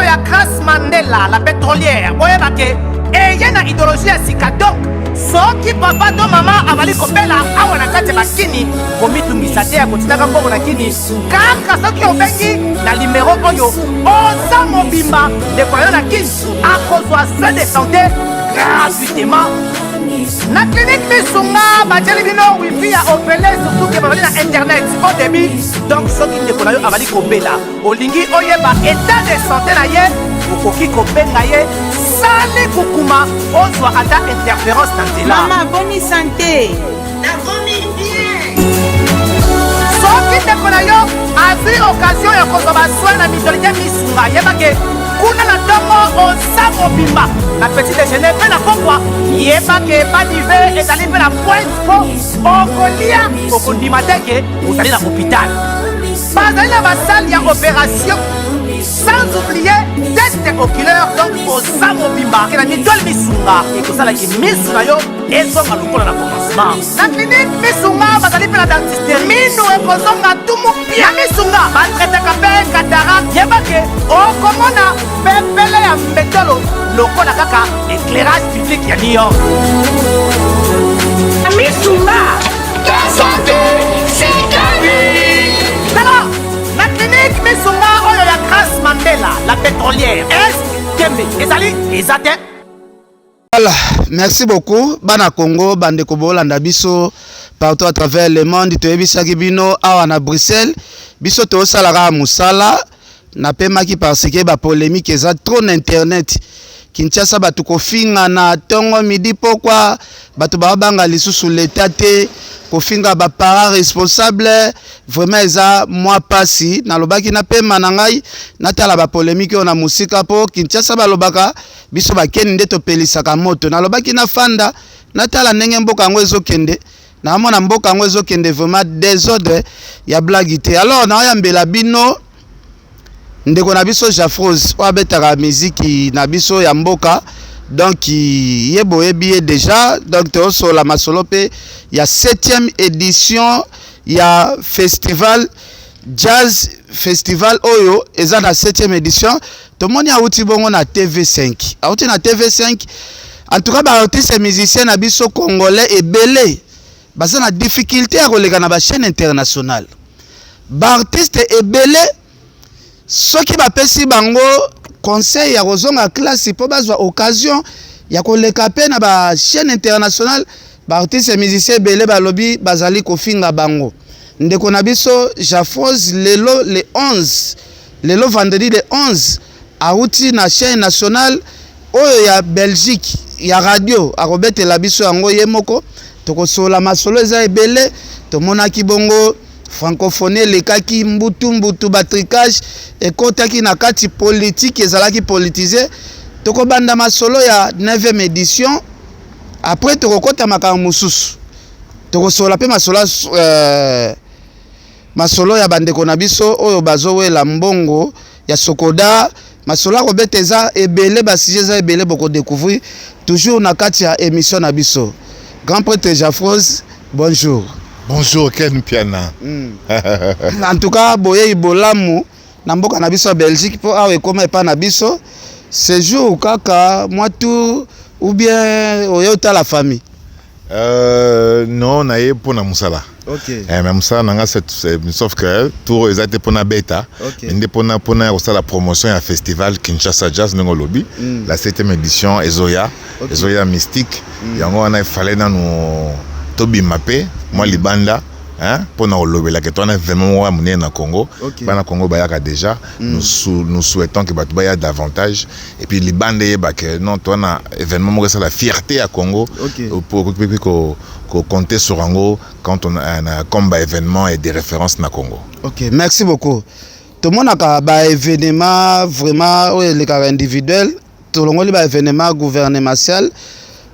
ya Grace Mandela la pétrolière oyeba ke eye na idéologie ya sika donc soki papa to mama avali kopela awa na kati bakini komitungisa te ya kotinaka mbongo na kini kaka soki obengi na numéro oyo oza mobimba ndeko yo na kini akozwa soin de santé gratuitement na clinique Misunga batieli bino wifi ya opele surtout ke babali na internet au début donc soki ndeko na yo avali kopela olingi oyeba état de santé na ye okoki kobenga ye sali kukuma ozwa ata interférence na nzela. Mama boni santé nakomi bien soki ndeko na yo azwi occasion ya kozwa basoi na mitolite Misunga yebake kuna na ntongo oza mobimba na petit déjeuner mpe na pokwa yebake badive ezali mpe na pointe po okolia okondima teke ozali na hôpital bazali na basale ya opération sans oublier test oculaire donc oza mobimba ke na mitole Misunga ekosalaki misu na yo ezonga lokola na commencement na clinique Misunga bazali mpe na dentiste minu ekozonga tumu pia Misunga batretaka mpe cataracte yebake okomona pepele ya mbetolo lokola kaka éclairage public ya New York Misunga ta santé c'est ta vie alors la clinique Misunga oyo ya Grace Mandela la pétrolière est kembe ezali ezate. Voilà, merci beaucoup. Bana Congo, bande Kobolanda biso partout à travers le monde. Tu es bisaki bino awa na Bruxelles. Biso to salara musala na pema ki parce que ba polémique eza trop na internet. Kinshasa batu kofinga na tongo midi pokwa batu babanga lisusu l'état te kofinga ba para responsable vraiment eza moi pasi na lobaki na pema na ngai natala ba polémique ona musika po Kinshasa balobaka biso bakeni nde to pelisaka moto na lobaki na fanda natala ndenge mboka ngo ezokende na mona mboka ngo ezokende vraiment désordre ya blague te alors na ya mbela bino ndeko na biso Jafrose o abetaka musique na biso ya mboka donc yebo yebi déjà donc to so la masolope ya 7e édition ya festival jazz festival oyo eza na 7e édition to moni auti bongo na TV5 auti na TV5 en tout cas ba artiste musicien na biso congolais ebele basa na difficulté à koleka na ba chaîne internationale ba artiste ebele soki bapesi bango conseil ya kozonga classe po bazwa occasion ya koleka pe na ba chaîne internationale ba artiste musicien belé balobi bazali kofinga bango ndeko na biso Jafrose lelo le 11 lelo vendredi le 11 auti na chaîne nationale oyo ya Belgique ya radio akobetela biso yango ye moko tokosola masolo eza ebele tomonaki bongo francophonie lekaki mbutu batricage ekotaki na kati politique ezalaki politisé tokobanda masolo ya 9e édition après tokokota makambo mususu tokosola pe masolo ya bandeko na biso oyo bazowela mbongo ya Sokoda masolo kobeteza ebele basije za ebele boko découvrir toujours na kati ya émission na biso grand prêtre Jafrose bonjour. Bonjour Ken Piana. En tout cas, boye ibolamu na mboka na biso Belgique po awe koma epa na biso séjour kaka moi tout ou bien oyota la famille. Non, na ye pour na musala. OK. Mais musala nanga sauf que tour ezate pour na beta. Inde pour na la promotion ya festival Kinshasa Jazz Nengo Lobby, la 7e édition Ezoya, Ezoya Mystique. Yango wana fallait na no Tobi Mapé, moi Libanda, hein, pour nous lever la question, on a vraiment amené na Congo. Bana Congo bayaka déjà. Nous souhaitons que batu baya davantage. Et puis Libanda que non, toi na événement moi c'est la fierté à Congo pour compter sur Congo quand on a un combat événement et des références na Congo. OK, merci beaucoup. Tout le monde a ba événement vraiment les cas individuels, tout le monde ba événement gouvernemental.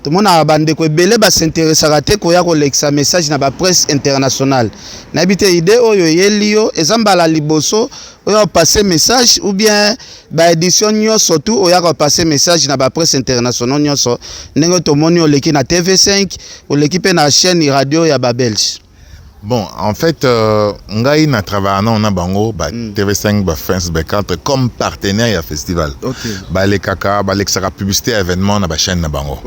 Tout le monde a bandé ko belé ba s'intéresser à te ko ya ko lexa message na ba presse internationale. Na bité idée oyo yelio ezamba la liboso oyo passer message ou bien ba édition nyo surtout oyo ko passer message na ba presse internationale nyo so ndenge to moni o leki na TV5 o leki pe na chaîne radio ya ba Belge. Bon, en fait, on a travaillé en Bango, TV5, France 4 comme partenaire à festival. Les caca, les publicité événements dans la chaîne Bango.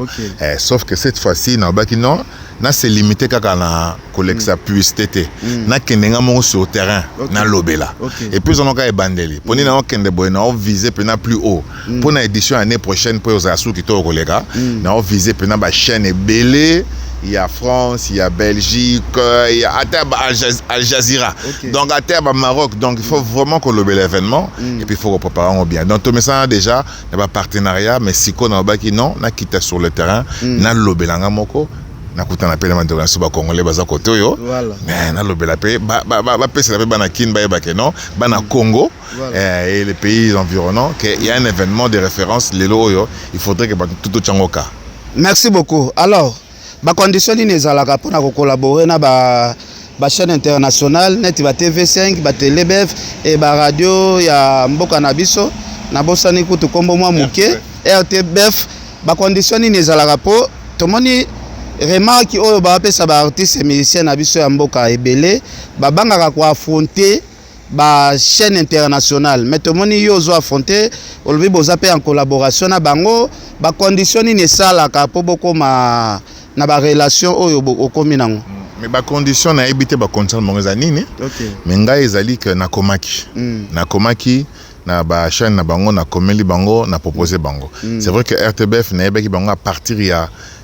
Sauf que cette fois-ci, on s'est limité à la collection publicité. On a sur le terrain, dans l'obéla. Et puis on a bandeli. Pour nous, on a visé plus haut. Pour l'édition l'année prochaine, pour les assous qui sont au collègue, on a visé la chaîne Belé. Il y a France, il y a Belgique, il y a Al Jazeera. Donc à terre, Maroc. Donc il faut vraiment qu'on lobe l'événement et puis il faut qu'on prépare bien. Donc tout ça déjà, il y a un partenariat, mais si on a non, on a quitté sur le terrain, on a lobé l'anga moko. On a quitté la paix de la Congolais, baza côté yo. Mais on a lobé la paix, c'est la paix banakin, non, bana Congo et les pays environnants. Il y a un événement de référence, les loyo. Il faudrait que tout au Tchangoka. Merci beaucoup. Alors. Ba condition ni ezalaka pona ko collaborer na ba chaîne internationale net ba TV5 ba Telebef et ba radio ya mboka na biso na bosani kutu kombo mwa muke RTBF ba condition ni ezalaka po tomoni remarque oyo ba pesa ba artiste musicien na biso ya mboka ebele ba bangaka ko affronter ba chaîne internationale mais tomoni yo zo affronter olobi boza pe en collaboration na bango ba condition ni ezalaka po bokoma na ba relation oyo okomi nango mais ba condition na ebité ba concert mongoza nini mais ngai ezali que na komaki na ba chaîne na bango na komeli bango na proposer bango c'est vrai que RTBF na ebeki bango à partir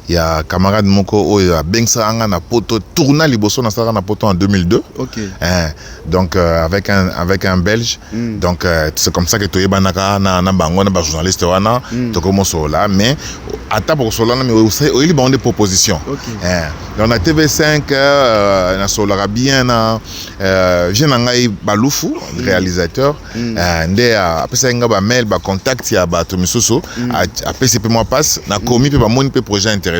il y a camarade moko oyo bengsa anga na poto tourna liboso na sara na poto en 2002 donc avec un belge donc c'est comme ça que toyeba naka na bango na ba journaliste wana to commence là mais ata pour cela mais aussi il bon des propositions donc na TV5 na solara bien na jenangai balufu réalisateur ndé apesa nga ba mail ba contact ya ba to misusu apesa pe moi passe na komi pe ba moni pe projet intéressant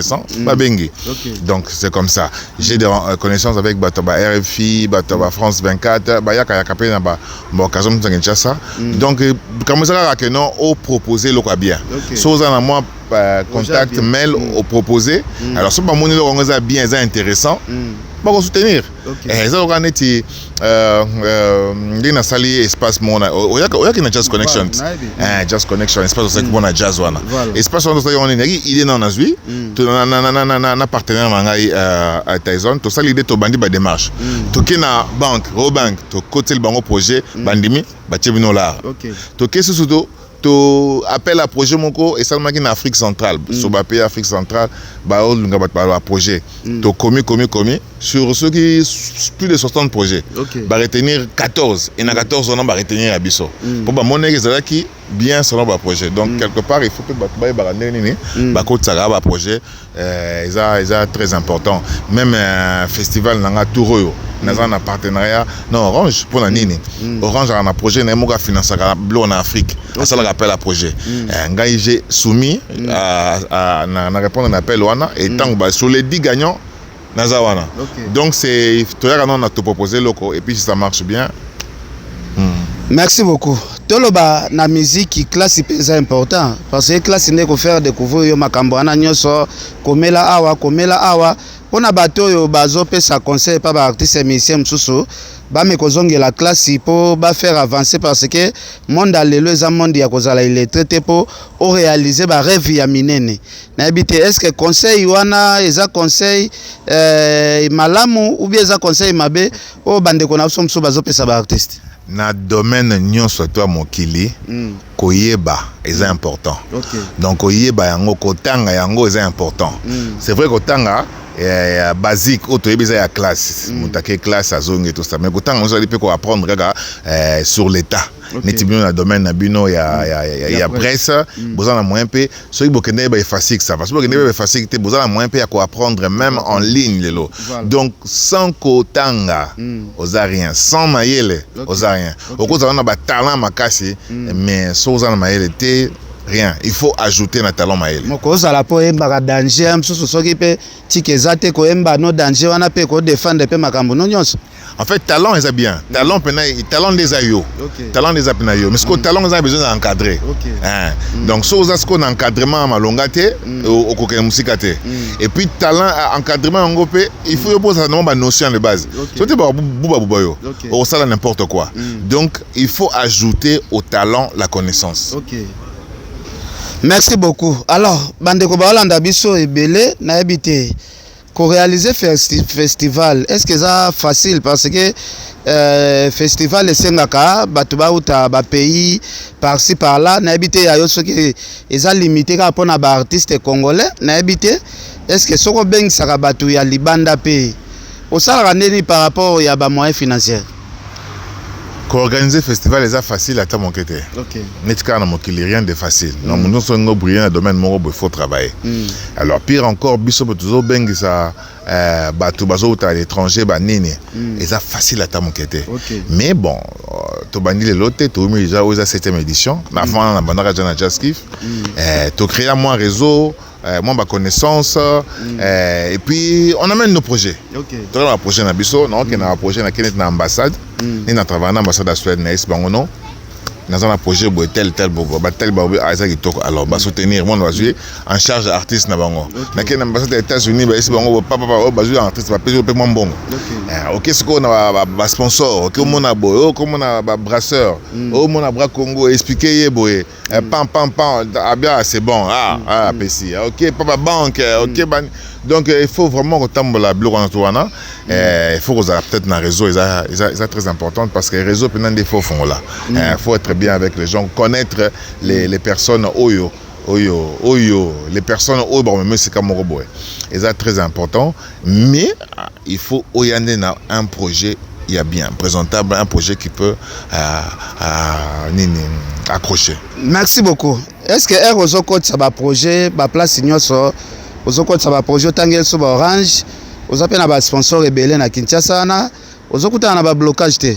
donc c'est comme ça j'ai des connaissances avec Batoba RFI Batoba France 24 Bayaka Yakapé na ba occasion de Kinshasa donc comme ça que non au proposer le quoi bien so za na moi contact mail au proposer alors so ba moni le bien ça intéressant pour soutenir et ça on a été na sali espace mona oyaki na Jazz Connection Jazz Connection espace ça qu'on a jazz wana espace on ça on est idée na nazui na partenaire mangai à Tyson to ça l'idée to bandi ba démarche to kina banque Robank to côté le bango projet bandimi ba tchebino là to kesu surtout to appel à projet moko et seulement en Afrique centrale so ba pays Afrique centrale ba o lunga ba projet to commis sur ceux qui plus de 60 projets ba retenir 14 et na 14 on va retenir abisso pour ba monnaie qui bien selon ba projet donc quelque part il faut que ba nini ba ko tsara ba projet ils très important même festival nanga touro nous avons un partenariat non Orange pour la nini Orange a un projet na moka financer bleu en Afrique ça le rappelle à projet ngai j'ai soumis à répondre à un appel wana et tant que sur les 10 gagnants nazawana donc c'est toi on a tout proposé loco et puis si ça marche bien merci beaucoup toloba na musique classe c'est important parce que classe n'est que faire découvrir yo makambo ana nyoso komela awa pona bato yo bazo pesa conseil pa ba artiste musicien msusu ba me kozonge la classe pour ba faire avancer parce que monde alelo eza monde ya kozala il est traité pour réaliser ba rêve ya minene na habité est-ce que conseil wana eza conseil malamu ou bien eza conseil mabe o bande kona msusu bazo pesa ba artiste na domaine nyonso toi mokili koyeba est important donc koyeba yango kotanga yango est important c'est vrai kotanga basique autoyebisa ya classe mutake classe azonge tout ça mais kotanga on peut ko apprendre sur l'état netibino na domaine na bino ya presse bozana moyen pe so ibokende ba facile ça parce que bokende ba facile te bozana moyen pe ya ko apprendre même en ligne lelo donc sans kotanga oza rien sans mayele oza rien okoza na ba talent makasi mais so oza na mayele te Rien. Il faut ajouter un talent maël. Moko za la po emba danger msusu soki pe tikezate ko emba no danger wana pe ko défendre pe makambo no nyonso. En fait, talent est bien. Talent des ayo. Talent des apenayo. Mais ce que talent a besoin d'encadrer. Donc, si vous avez un encadrement à l'ongate, au coquin musikate. Et puis, talent, encadrement, il faut poser une notion de base. C'était pas bouba au salon n'importe quoi. Donc, il faut ajouter au talent la connaissance. Merci beaucoup. Alors, bandeko baolanda biso ebele na ebité. Pour réaliser festival, est-ce que c'est facile parce que festival est sengaka batuba uta ba pays par-ci par-là na habité ya yo soki eza limité ka pona ba artiste congolais na habité est-ce que soko beng saka batu ya libanda pe au sala ndeni par rapport ya ba moyens financiers Organiser festival est facile à ta moquette. Netka na mokili rien de facile. Non mon son no brillant dans domaine mo il faut travailler. Alors pire encore biso botuzo bengi ça batu bazo à l'étranger ba nini. Et ça facile à ta moquette. Mais bon to bandi le loté to mi déjà aux 7e édition. Na fin na bandara jana jazz kiff. To créer moi réseau moi ma connaissance et puis on amène nos projets. Dans un projet na biso non que na un projet na kenet na ambassade ni na travailler na ambassade de Suède na Bangono dans un projet boy tel alors ba soutenir mon oisier en charge artiste na bango na ken ambassade des États-Unis ba bango papa ba artiste ba peso pe mon bon OK ce qu'on a ba sponsor OK mon a boy comme on a ba brasseur mon a bras Congo expliquer boy pam bien c'est bon PC OK papa banque OK donc il faut vraiment que tu la bloc en Antoine il faut que peut-être un réseau c'est très important parce que les réseaux pendant des faux font là il faut être bien avec les gens connaître les personnes oyo les personnes oyo bon mais c'est comme robot et c'est très important mais il faut oyander un projet il y a bien présentable un projet qui peut accrocher. Merci beaucoup. Est-ce que Erozo Code ça va projet ba place nyonso Ozoko ça va projet tangel so ba Orange ozape na ba sponsor rebelle na Kinshasa na ozokuta na ba blocage te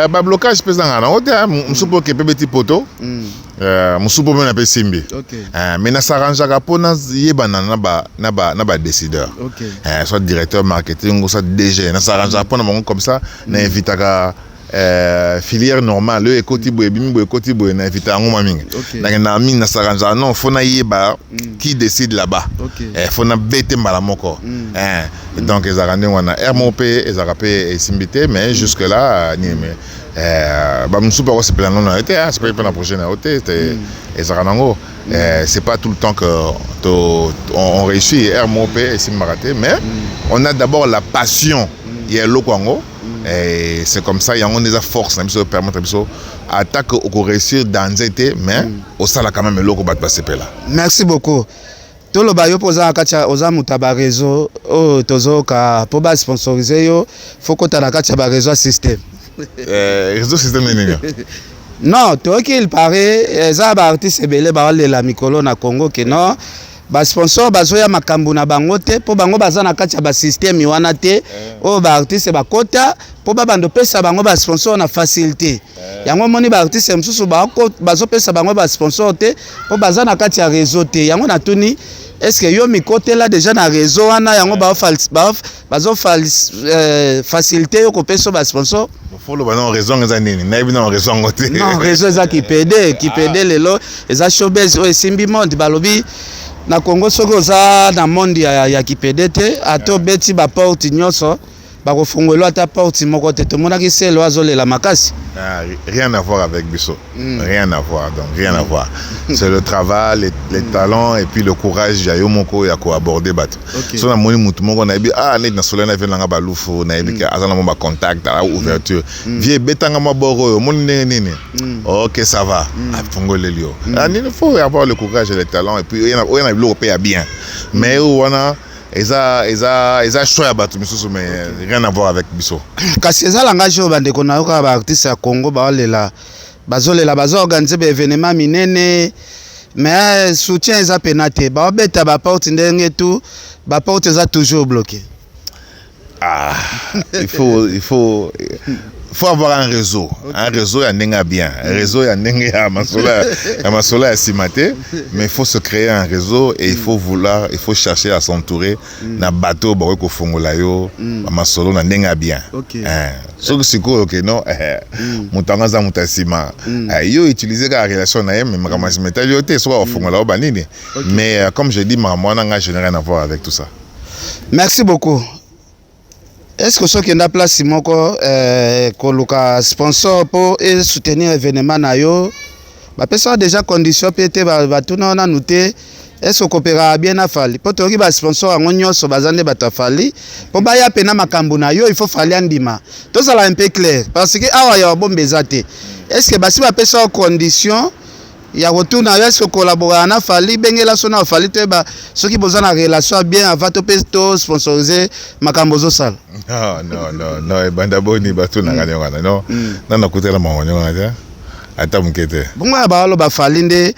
ba blocage pesa ngana ote msupo ke petit poto msupo mena pe simbi mais na s'arrange ka pona yebana na ba décideur soit directeur marketing ou soit DG na s'arrange pona mon comme ça na invitaka filière normale le ekoti boye bimi boye ekoti boye na invité ngoma mingi na mingi na saranja non fona yeba qui décide là-bas fona bete mbala moko donc les arandé wana RMOP les arapé simbité mais jusque là ni mais ba msupa ko se plan non été c'est pas la prochaine hôtel et aranango c'est pas tout le temps que on réussit RMOP et simbaraté mais on a d'abord la passion il y a le Congo. Et c'est comme ça, il y a des forces qui permettent d'attaquer ou réussir dans l'été, mais au sein quand même le combat passer là. Merci beaucoup. Tout le bayo posa kacha oza mutaba réseau tozo ka pour ba sponsoriser yo faut que tu na kacha ba réseau système. Réseau système nini? Non, toi qui il paraît za ba artiste belé ba la mikolo na Congo que non. Ba sponsor bazoya makambu na bango te po bango baza na kati ya ba système wana te o ba artiste ba kota po ba bando pesa bango ba sponsor na facilité yango moni ba artiste msusu ba bazo pesa bango ba sponsor te po baza na kati ya réseau te yango na tuni est-ce que yo mi côté là déjà na réseau wana yango bazo facilité yo ko pesa ba sponsor follow ba non raison za nini na ebi na raison ngote non raison za qui pede lelo eza showbiz o simbi monde balobi na Congo soko za na monde ya kipedete ato beti ba porte nyonso ba ko fungolo ata porte moko te to monaki selo azolela makasi rien à voir avec Bisso rien à voir donc rien à voir c'est le travail les talents et puis le courage ya yo moko ya ko aborder bato so na moni mutu moko na bi net na solena venanga ba lufu na bi ka azana mo ba contact à ouverture vie betanga maboro moni nini OK ça va fungolo lio il faut avoir le courage et le talent et puis il y a le pays bien mais wana eza choix batu misusu mais rien à voir avec Bisso kasi eza langage bande ko na yo ka ba artiste ya Congo ba lela bazolela bazo organiser ba événement minene mais soutien eza penate ba beta ba porte ndenge tout ba porte eza toujours bloqué il faut faut avoir un réseau. Okay. Un réseau, il y a bien. Un réseau, il y a Masola à Simaté. Mais il faut se créer un réseau et il faut chercher à s'entourer d'un bateau, Baroko Fongolayo, Masolo, il y a bien. Ce que c'est quoi, non? Moutangaza Moutasima. Yo utiliser la relation, mais mais comme je dis, moi, je n'ai rien à voir avec tout ça. Merci beaucoup. Est-ce que ceux qui ont la place Simoko koluka sponsor pour soutenir l'événement nayo ba personne déjà condition pété ba tout na noté est-ce que coopéra bien na fali pour to ba sponsor ngonyo so bazande ba tafali pour ba ya pena makambu nayo il faut fali andima tout ça là un peu clair parce que awa ya bombezate est-ce que ba si ba personne condition ya retour na est-ce que collaborer na fali bengela so na fali to ba ceux qui besoin na relation bien avant to pesto sponsoriser makambo zo sala. Non, et bandaboni bateau na gagné wana non na kutela maonyo wana ata mukete bongo ba lo ba falinde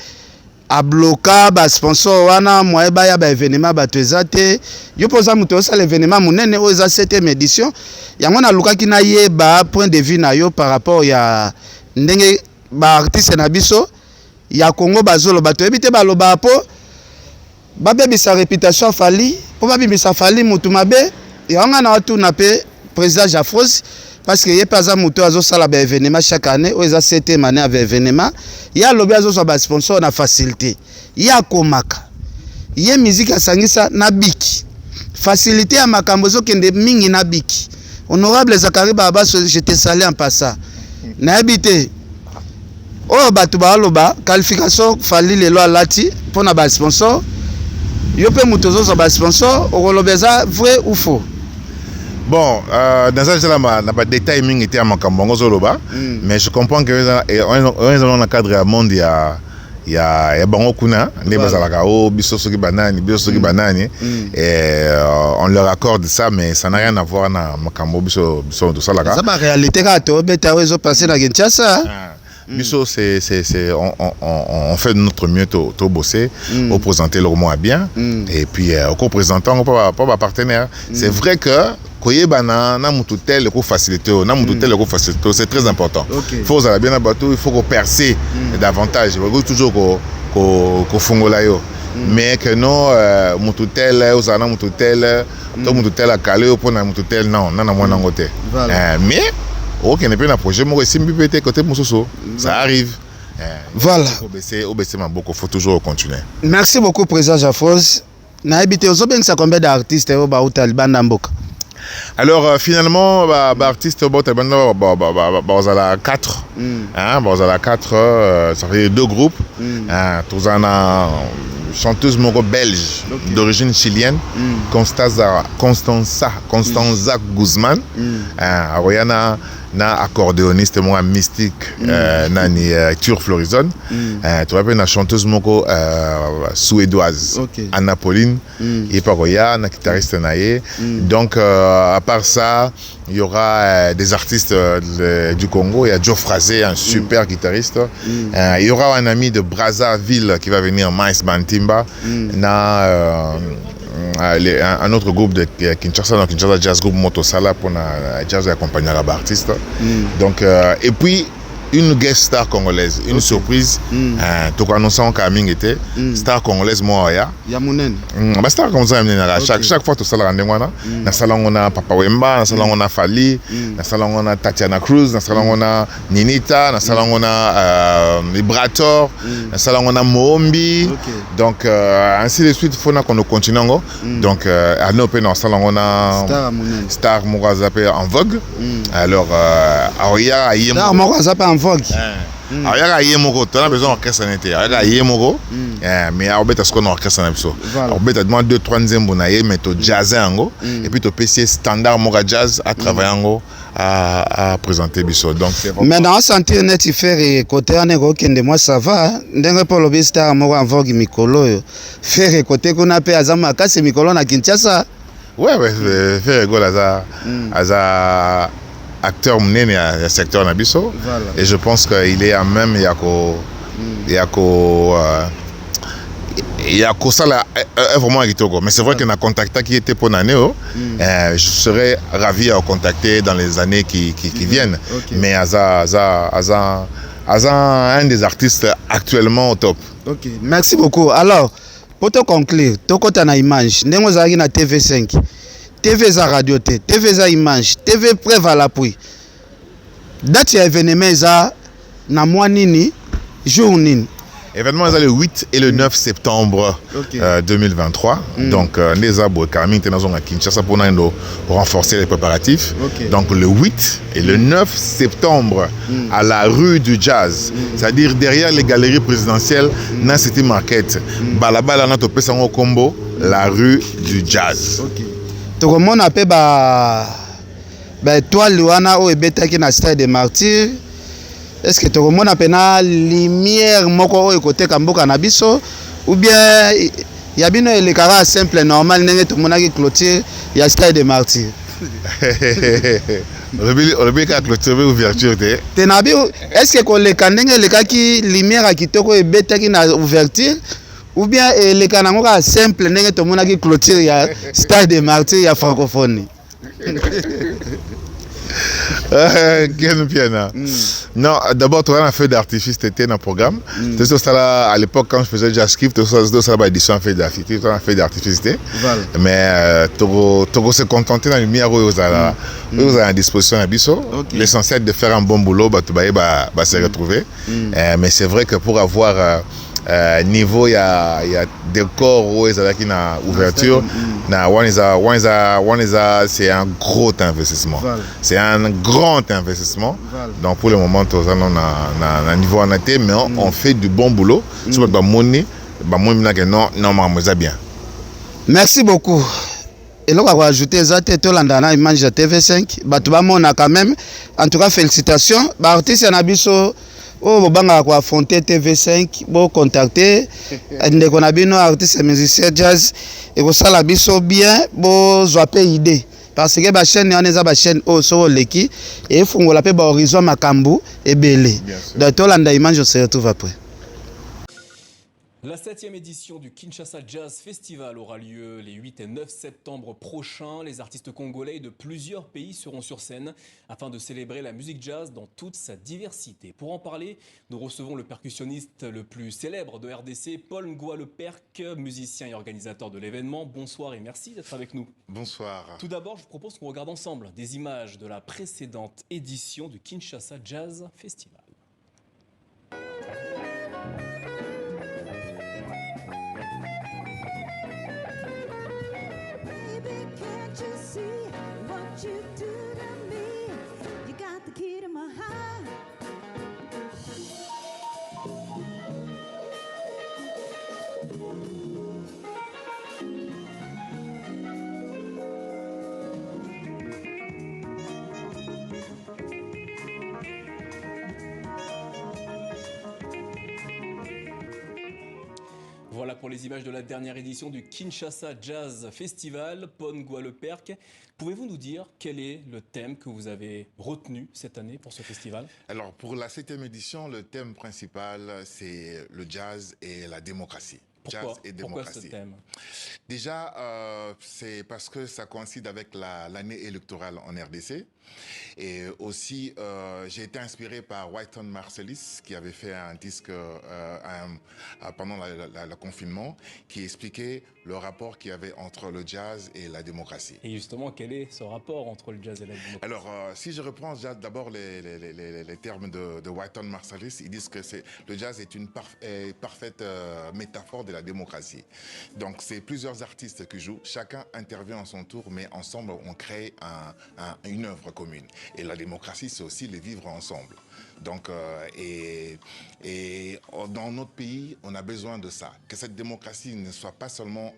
a bloquer ba sponsor wana moye ba ya ba événement ba tezate yo poza muto ça l'événement munene o za 7e édition yango na lukaki na yeba point de vue na yo par rapport ya ndenge ba artiste na biso ya Congo bazolo bato ebite ba loba po ba bebisa réputation fali po ba bebisa fali mutu mabe et on a tout nappé président Jafros parce que il y a pas un moto azo sala ba événement chaque année ou ils a 7e année avec événement il y a lobby azo so ba sponsor na facilité il y a komaka il y a musique à sangisa na biki facilité à makambo zo kende mingi na biki honorable Zakari Baba je te salue en passant na habité oh batu ba loba qualification fali le loi lati pour na ba sponsor yo pe moto zo so ba sponsor o lobeza vrai ou faux. Bon, dans ça, je n'ai pas de détails à mais je comprends que dans le cadre du monde, il y a Bangokuna, on leur accorde ça, mais ça n'a rien à voir avec Makambo. C'est la réalité, on fait de notre mieux pour bosser, pour présenter le mois bien, et puis au représentant, pas partenaire. C'est vrai que c'est très important. Il faut bien abattre, il faut percer davantage. Il faut toujours qu'on fongolayo. Mais que non, mututel, osana mututel, tout mututel a calé, pour na mututel non, non na mwana ngote. Mais ok, n'est pas un projet, moi aussi m'bipété côté musoso, ça arrive. Voilà. Au baisser ma beaucoup, faut toujours continuer. Merci beaucoup président Jafros. Na habité aux obènes ça combien d'artistes au Baoutal Bandamboka. Alors finalement, artiste on a 4. On a 4, ça fait 2 groupes. Tous en a chanteuse moro belge d'origine chilienne, Constanza Guzman. Ariana na accordéoniste moi mystique nani Tur Florizon. Tu vois une chanteuse moko suédoise, Anna Pauline et paroya na guitariste naie. Donc à part ça, il y aura des artistes du Congo, il y a Joe Frazé, un super guitariste. Il y aura un ami de Brazzaville qui va venir, Miles Bantimba. Un autre groupe de Kinshasa Jazz Group Motosala pour la jazz accompagner l'artiste. Donc et puis une guest star congolaise, une surprise. Tout quoi annonçant Kaming était star congolaise moi ya. Yamunen. Star comme ça chaque fois tout ça la rendez-moi na salon on a Papa Wemba, na salon on a Fali, na salon on a Tatiana Cruz, na salon on a Ninita, na salon on a Librator, na salon on a Mombi. Donc ainsi de suite faut qu'on continue donc à nos pays dans salon on a Star Morazapé en vogue. Alors Aoya Star Morazapé en vogue. Alors, il y a un besoin d'orchestre. Il y a un mais il y a un orchestre. Il y a 2-3 ans, mais tu jazz et puis tu peux essayer standard jazz à travailler à présenter. Mais dans un sentier net, il fait côté de moi ça va. D'un pour le star en vogue Mikolo. Faire côté qu'on appelle Azamaka, c'est Mikolo na Kinshasa. Ouais, faire rigolo à acteur mené à secteur Nabiso et je pense qu'il est à même il y a Kosala vraiment à Togo. Mais c'est vrai qu'il y a un contact qui était pour l'année. Je serais ravi à contacter dans les années qui viennent. Okay. Mais Aza un des artistes actuellement au top. Ok, merci beaucoup. Alors, pour te conclure, tu as une image. Nous avons na TV5. TV za radio T, TV za image, TV preuve à l'appui. Date ya événement za na mois nini, jour nini. Événement le 8 et le 9 septembre 2023. Donc, les arbres Camille à Kinshasa pour renforcer les préparatifs. Donc, le 8 et le 9 septembre à la rue du Jazz, c'est-à-dire derrière les galeries présidentielles, dans cette market, balabala na topé sango combo, la rue du Jazz. Tout le monde appelle toi Luana ou ebetaki na stade des Martyrs. Est-ce que tout le monde appelle la lumière moko côté Kamboka na biso ou bien il y a bien le caractère simple normal n'engé tout le monde qui clôture il y a stade des Martyrs. On a clôture ouverture de. Est-ce que le kandenge le cas qui lumière qui toko ebetaki na ouverture ou bien le canangoka simple n'engé tout le monde qui clôture il y a stade des Martyrs il y a francophonie. Non, d'abord, tu as un feu d'artifice, tu étais dans le programme. À l'époque, quand je faisais Jazz Kiff, tu as une édition feu d'artifice. Mais tu se contenter dans la lumière où vous avez à disposition à Bisso. L'essentiel de faire un bon boulot, tu vas se retrouver. Mais c'est vrai que pour avoir niveau, il y a des corps où il y a une ouverture. C'est un gros investissement. C'est un grand investissement. Donc pour le moment, on a un niveau en été, mais on fait du bon boulot. Bien. Merci beaucoup. Et là, on va ajouter ça, Tolanda, image de TV5. Quand même. En tout cas, félicitations. Artiste Nabiso. Oh, banga ko affronter TV5, bo contacter ndeko na bino artiste musicien jazz et ko sala biso bien, bo zoape idée parce que ba chaîne on eza ba chaîne o so leki et fungola pe ba horizon makambu et belé. Donc Tolanda image je se retrouve après. La 7e édition du Kinshasa Jazz Festival aura lieu les 8 et 9 septembre prochains. Les artistes congolais de plusieurs pays seront sur scène afin de célébrer la musique jazz dans toute sa diversité. Pour en parler, nous recevons le percussionniste le plus célèbre de RDC, Paul Ngoualeperk, musicien et organisateur de l'événement. Bonsoir et merci d'être avec nous. Bonsoir. Tout d'abord, je vous propose qu'on regarde ensemble des images de la précédente édition du Kinshasa Jazz Festival. Can't you see what you do to me? You got the key to my heart. Voilà pour les images de la dernière édition du Kinshasa Jazz Festival. Paul Ngoualeperk, pouvez-vous nous dire quel est le thème que vous avez retenu cette année pour ce festival? Alors pour la 7e édition, le thème principal c'est le jazz et la démocratie. Pourquoi? Jazz et Pourquoi démocratie. ce thème? Déjà, c'est parce que ça coïncide avec l'année électorale en RDC. Et aussi, j'ai été inspiré par Wynton Marsalis, qui avait fait un disque pendant le confinement, qui expliquait le rapport qu'il y avait entre le jazz et la démocratie. Et justement, quel est ce rapport entre le jazz et la démocratie? Alors, si je reprends d'abord les termes de Wynton Marsalis, ils disent que le jazz est une parfaite métaphore de la démocratie. Donc, c'est plusieurs artistes qui jouent, chacun intervient en son tour, mais ensemble, on crée une œuvre commune. Et la démocratie, c'est aussi les vivre ensemble. Donc, dans notre pays, on a besoin de ça. Que cette démocratie ne soit pas seulement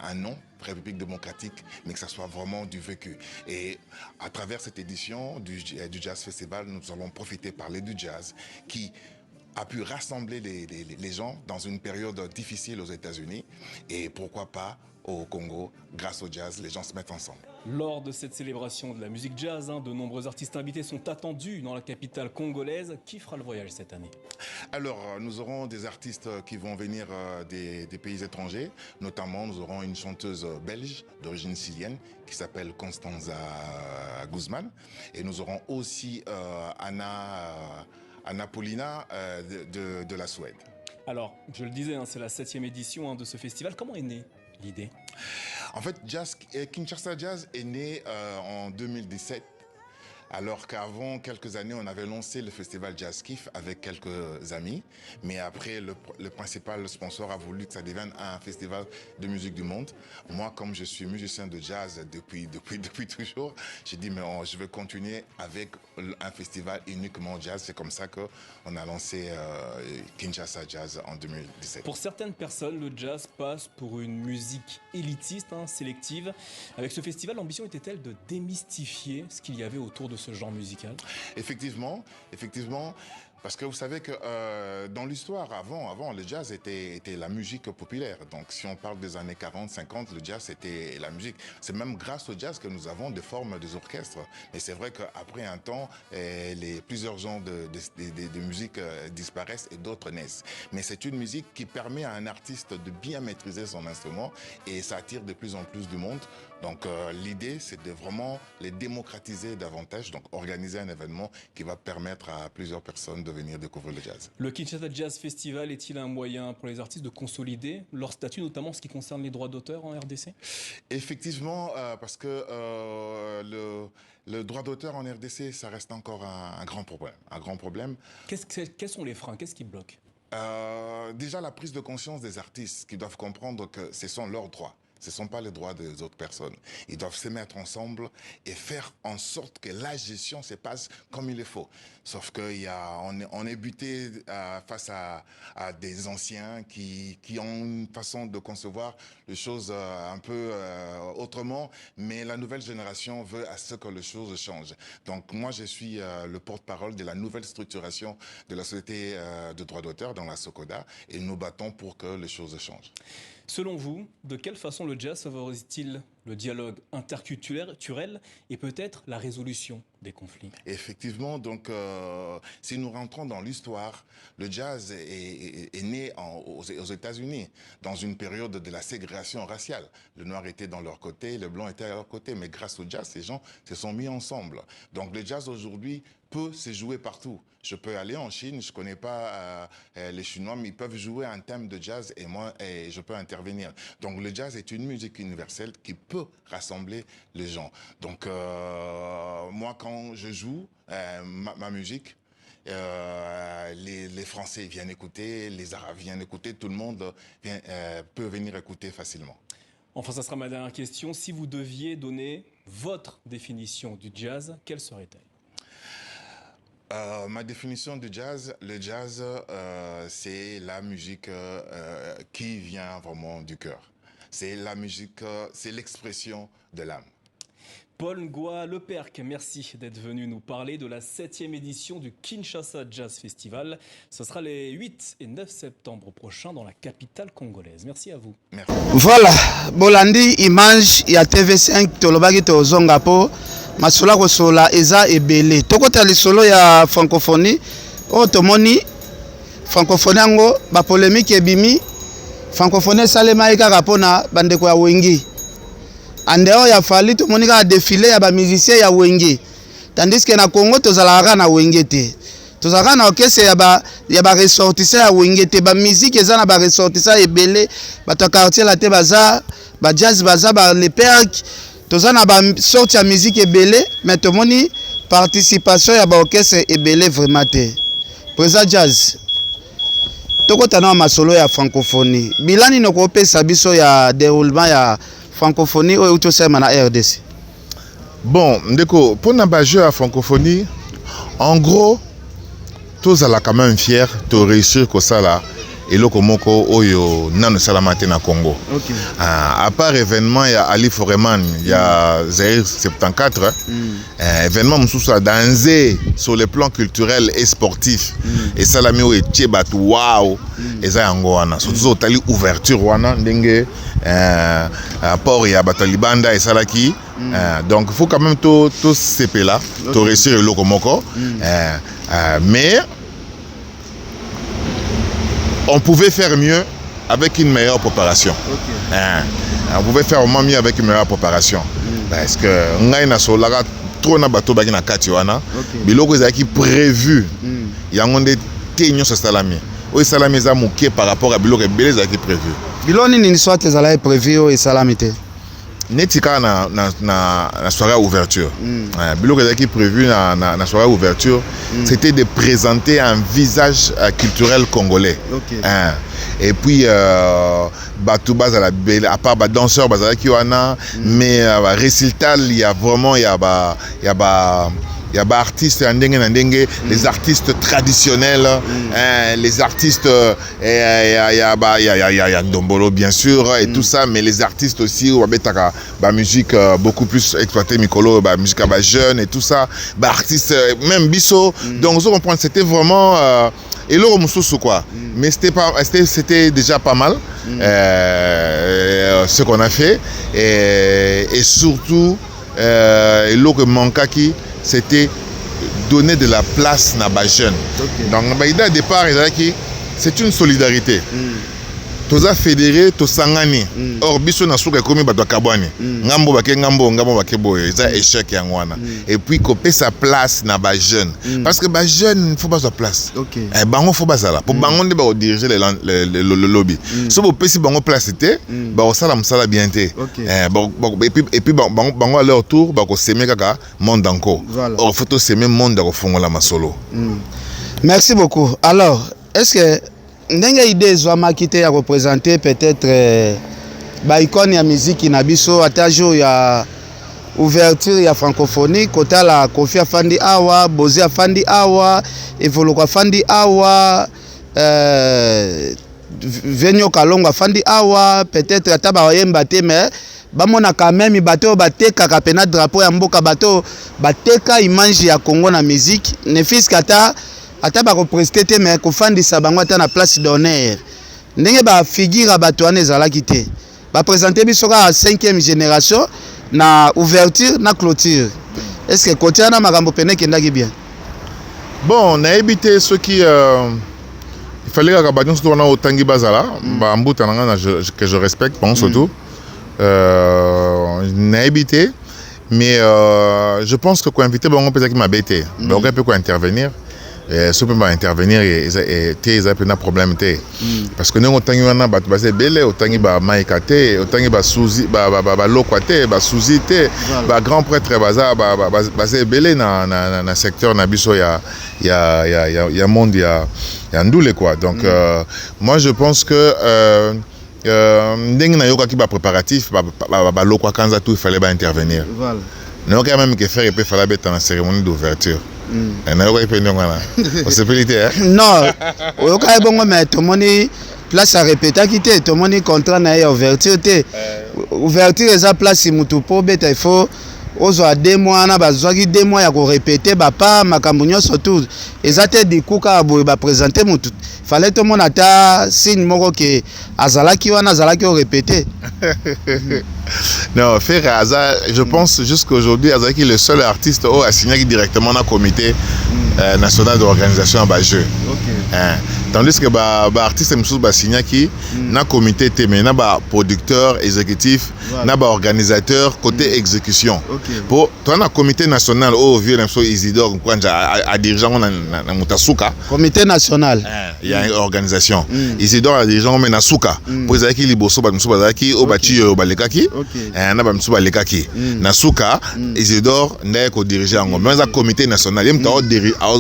un nom, République démocratique, mais que ça soit vraiment du vécu. Et à travers cette édition du Jazz Festival, nous allons profiter parler du jazz qui a pu rassembler les gens dans une période difficile aux États-Unis et pourquoi pas au Congo. Grâce au jazz, les gens se mettent ensemble. Lors de cette célébration de la musique jazz, de nombreux artistes invités sont attendus dans la capitale congolaise. Qui fera le voyage cette année? Alors, nous aurons des artistes qui vont venir des pays étrangers. Notamment, nous aurons une chanteuse belge d'origine syrienne qui s'appelle Constanza Guzman. Et nous aurons aussi Anna Paulina de la Suède. Alors, je le disais, c'est la 7e édition de ce festival. Comment est née l'idée? En fait, Kinshasa Jazz est né en 2017. Alors qu'avant quelques années, on avait lancé le festival Jazz Kiff avec quelques amis. Mais après, le principal sponsor a voulu que ça devienne un festival de musique du monde. Moi, comme je suis musicien de jazz depuis toujours, j'ai dit, mais je veux continuer avec un festival uniquement jazz. C'est comme ça qu'on a lancé Kinshasa Jazz en 2017. Pour certaines personnes, le jazz passe pour une musique élitiste, sélective. Avec ce festival, l'ambition était-elle de démystifier ce qu'il y avait autour de ce genre musical? Effectivement. Parce que vous savez que dans l'histoire, avant, le jazz était la musique populaire. Donc si on parle des années 40, 50, le jazz était la musique. C'est même grâce au jazz que nous avons des formes des orchestres. Mais c'est vrai qu'après un temps, plusieurs genres de musique disparaissent et d'autres naissent. Mais c'est une musique qui permet à un artiste de bien maîtriser son instrument et ça attire de plus en plus du monde. Donc l'idée, c'est de vraiment les démocratiser davantage, donc organiser un événement qui va permettre à plusieurs personnes de venir découvrir le jazz. Le Kinshasa Jazz Festival est-il un moyen pour les artistes de consolider leur statut, notamment en ce qui concerne les droits d'auteur en RDC? Effectivement, parce que le droit d'auteur en RDC, ça reste encore un grand problème. Un grand problème. Quels sont les freins? Qu'est-ce qui bloque? Déjà, la prise de conscience des artistes qui doivent comprendre que ce sont leurs droits. Ce ne sont pas les droits des autres personnes. Ils doivent se mettre ensemble et faire en sorte que la gestion se passe comme il le faut. Sauf qu'on est buté face à des anciens qui ont une façon de concevoir les choses un peu autrement, mais la nouvelle génération veut à ce que les choses changent. Donc moi, je suis le porte-parole de la nouvelle structuration de la société de droits d'auteur dans la SOCODA et nous battons pour que les choses changent. Selon vous, de quelle façon le jazz favorise-t-il le dialogue interculturel et peut-être la résolution des conflits? Effectivement, donc si nous rentrons dans l'histoire, le jazz est né aux États-Unis, dans une période de la ségrégation raciale. Le noir était dans leur côté, le blanc était à leur côté, mais grâce au jazz, ces gens se sont mis ensemble. Donc le jazz aujourd'hui peut se jouer partout. Je peux aller en Chine, je ne connais pas les Chinois, mais ils peuvent jouer un thème de jazz et moi, je peux intervenir. Donc le jazz est une musique universelle qui peut rassembler les gens. Donc moi, quand je joue ma musique, les Français viennent écouter, les Arabes viennent écouter, tout le monde peut venir écouter facilement. Enfin, ça sera ma dernière question. Si vous deviez donner votre définition du jazz, quelle serait-elle? Ma définition du jazz, le jazz, c'est la musique qui vient vraiment du cœur. C'est la musique, c'est l'expression de l'âme. Paul Ngoa Leperc, merci d'être venu nous parler de la 7e édition du Kinshasa Jazz Festival. Ce sera les 8 et 9 septembre prochains dans la capitale congolaise. Merci à vous. Merci. Voilà, bolandi image ya TV5 tolobaki tozonga po masolo kosola eza ebele. Tokota lisolo ya francophonie o tomoni francophonie yango ba polémique ebimi francophonie salema kaka pona bandeko ya wengi. Andeo ya fali tout monika a défilé ya ba musicien ya wenge. Tandis que na Congo tozalaka na wenge te. Tozalaka na orchestre ya ba ressortissant ya wenge te. Ba musique eza na ba ressortissant ebele, ba to quartier la te baza, ba jazz baza ba Leperc. Tozana na ba sorte ya musique ebele, mais to moni participation ya ba orchestre ebele vraiment te. Présent jazz. Tokota na masolo ya francophonie. Bilani no ko pesa biso ya déroulement ya francophonie ou tout ça na RDC. Bon, ndeko, pour un jeu à francophonie, en gros, tous à la quand même fiers de réussir comme ça là eloko moko oyo nano salamate na Congo. Okay. À part événement il y a Ali Foreman, il y a Zaire 74. Événement mususu dansé sur le plan culturel et sportif. Et salami o etiebat wow. Eza yango wana. Surtout tali ouverture wana ndenge port ya Batolibanda et Salaki. Donc il faut quand même tout CP là, tout réussir le locomoko. Mais on pouvait faire mieux avec une meilleure préparation. On pouvait faire vraiment mieux avec une meilleure préparation. Parce que ngai na solara trop na bateau baki na kati wana. Biloko ezaki prévu. Yango nde tenyo sa salami. O salami za muke par rapport à biloko ebele ezaki prévu. Biloni ni soit ezala prévu et salamité. Netika na soirée à ouverture. Biloko ezaki prévu na soirée à ouverture, c'était de présenter un visage culturel congolais. Et puis batou bazala à part ba danseurs bazala ki wana, mais récital il y a vraiment il y a artistes les artistes traditionnels, les artistes il y a Ndombolo bien sûr et tout ça, mais les artistes aussi ou ba musique beaucoup plus exploitée mikolo, ba musique ba jeune et tout ça, ba artistes même biso. Donc vous comprenez, c'était vraiment et le mususu quoi. Mais c'était déjà pas mal ce qu'on a fait et surtout le mankaki c'était donner de la place à les jeunes. Donc, l'idée au départ, c'est une solidarité. Tous a fédéré, tous sangani. Or, biso na souka komi bato kabwani. Ngambo bake ngambo bake boye. C'est échec yangwana. Et puis couper sa place na ba jeune. Parce que ba jeune, il faut pas sa place. Eh bango faut pas ça là. Pour bango de ba diriger le lobby. So bo pesi bango place c'était, ba osala musala bien té. Et puis bango à leur tour ba ko semer kaka monde encore. Or faut to semer monde ko fongola masolo. Merci beaucoup. Alors, est-ce que ndenge idée zwama kité ya représenter peut-être ba icône ya musique na biso atajo ya ouverture ya francophonie kota la Kofi Afandi awa Bozi Afandi awa Evoloko Afandi awa Venio Kalongo Afandi awa peut-être ata ba yemba te mais bamona quand même bateau bateka kapena drapeau ya mboka bateau bateka image ya Congo na musique ne fiskata ata ba représenter mais ko fandisa bango ata na place d'honneur ndenge ba figure bato wana ezalaki te ba présenter biso ka 5e génération na ouverture na clôture. Est-ce que côté na makambo pene kendaki bien? Bon, on a évité ceux qui il fallait que ba nyonso wana otangi bazala ba mbuta nanga que je respecte bon surtout on a évité mais je pense que quoi inviter bon peut-être qui m'a bêté mais on peut quoi intervenir. Ce peut intervenir et ils ont un problème parce que nous on tangi wana ba basé belé on tangi ba maikate on tangi ba souzi ba lokwate ba souzité ba grand prêtre baza basé belé na secteur na biso ya monde ya ndoule quoi. Donc moi je pense que ndenge na yoka ki ba préparatif ba lokwa kanza tout il fallait ba intervenir. Voilà. Non quand même que faire et peut fallait être dans la cérémonie d'ouverture. Non, oyoka bongo mais tout moni place à répéter quitter tout moni contrat na ouverture té ouverture eza place mutu po beta il faut ozo 2 mois na bazwaki 2 mois ya ko répéter ba pa makambo nyonso tout eza té dikuka boye ba présenter mutu fallait tout monde ata signe moko ke azalaki wana azalaki o répéter. Non, frère Aza, je pense jusqu'aujourd'hui Azaki est le seul artiste qui a signé directement dans le comité national d'organisation à jeu. Tandis que l'artiste a signé dans le comité mais dans le producteur exécutif, dans l'organisateur côté exécution. Pour toi dans le comité national vieux Isidore a dirigeant dans Mutasuka. Comité national. Il y a une organisation. Isidore a dirigeant dans Nasuka. Pour Azaki Liboso Bazaki Obachi Balekaki. Na ba msuba lekaki na suka Isidore ndaye ko diriger ngo mais comité national yem ta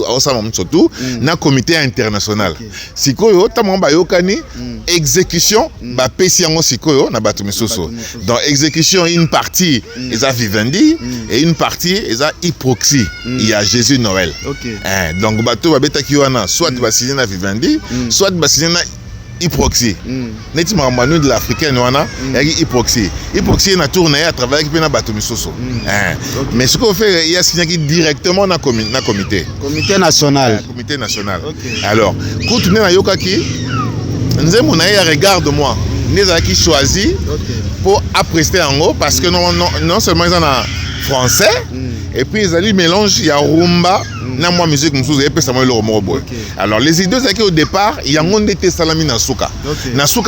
osama mtsotu na comité international sikoyo ta mamba yokani exécution ba pesi ngo sikoyo na batu misusu dans exécution une partie eza Vivendi et une partie eza Hyproxie il y a Jésus Noël donc batu ba betaki wana soit ba signer na Vivendi soit ba signer na Hyproxy. Neti makambo de l'africaine wana yaki Hyproxy. Hyproxy na tourné à travers qui na bato misoso. Mais ce qu'on fait il y a signé directement na comité. Comité national. Comité national. Alors, quand tu na yokaki nzembo na ya regarde-moi. Neza qui choisi pour apprécier en haut parce que non seulement ils en ont français et puis ils allaient mélange il y a rumba na moi musique musuzu et puis ça moi le romo. Alors les idées c'est au départ il y a un été salami na suka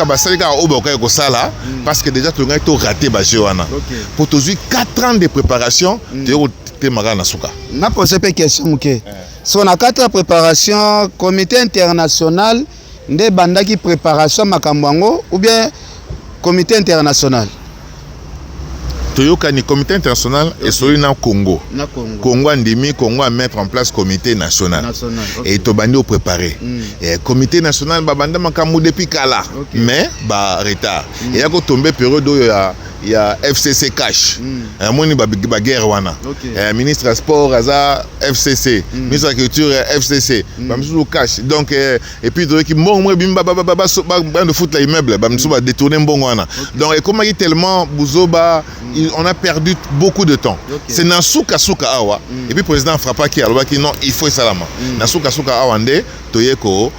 ba salika au boka ko sala parce que déjà tout le monde raté ba jewana pour toujours 4 ans de préparation te mara na suka na poser une question OK si on a 4 ans de préparation comité international nde bandaki préparation makambo ou bien comité international Toyoka ni comité international et celui na Congo. Congo andimi Congo à mettre en place comité national. Et tobandi au préparé. Et comité national ba banda makambo depuis kala. Mais ba retard. Et ya ko tomber période où il y a FCC cash. Moni ba guerre wana. Ministre des sports aza FCC, ministre de la culture FCC. Ba msou cash. Donc et puis qui mo bimba ba de foot la immeuble ba msou ba détourner mbongo wana. Donc et comment tellement buzoba on a perdu beaucoup de temps. C'est Nasuka Suka Awa. Et puis le président Frappa qui a dit non, il faut salama. Nasuka Suka Awa nde toyeko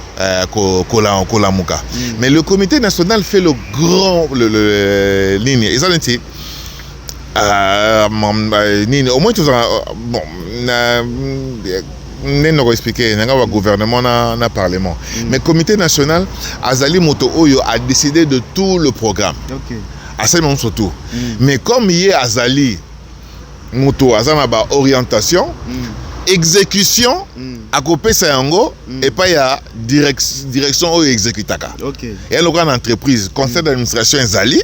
kolamuka. Mais le comité national fait le grand ligne. Et ça dit au moins tu bon nous expliquer le gouvernement na parlement. Mais le comité national Azali Moto Oyo a décidé de tout le programme. Assez surtout. Mais comme il y a Azali Moto Azana ba orientation, exécution à côté Sayango et pas il y a direction ou exécutaka. Et alors une entreprise conseil d'administration Azali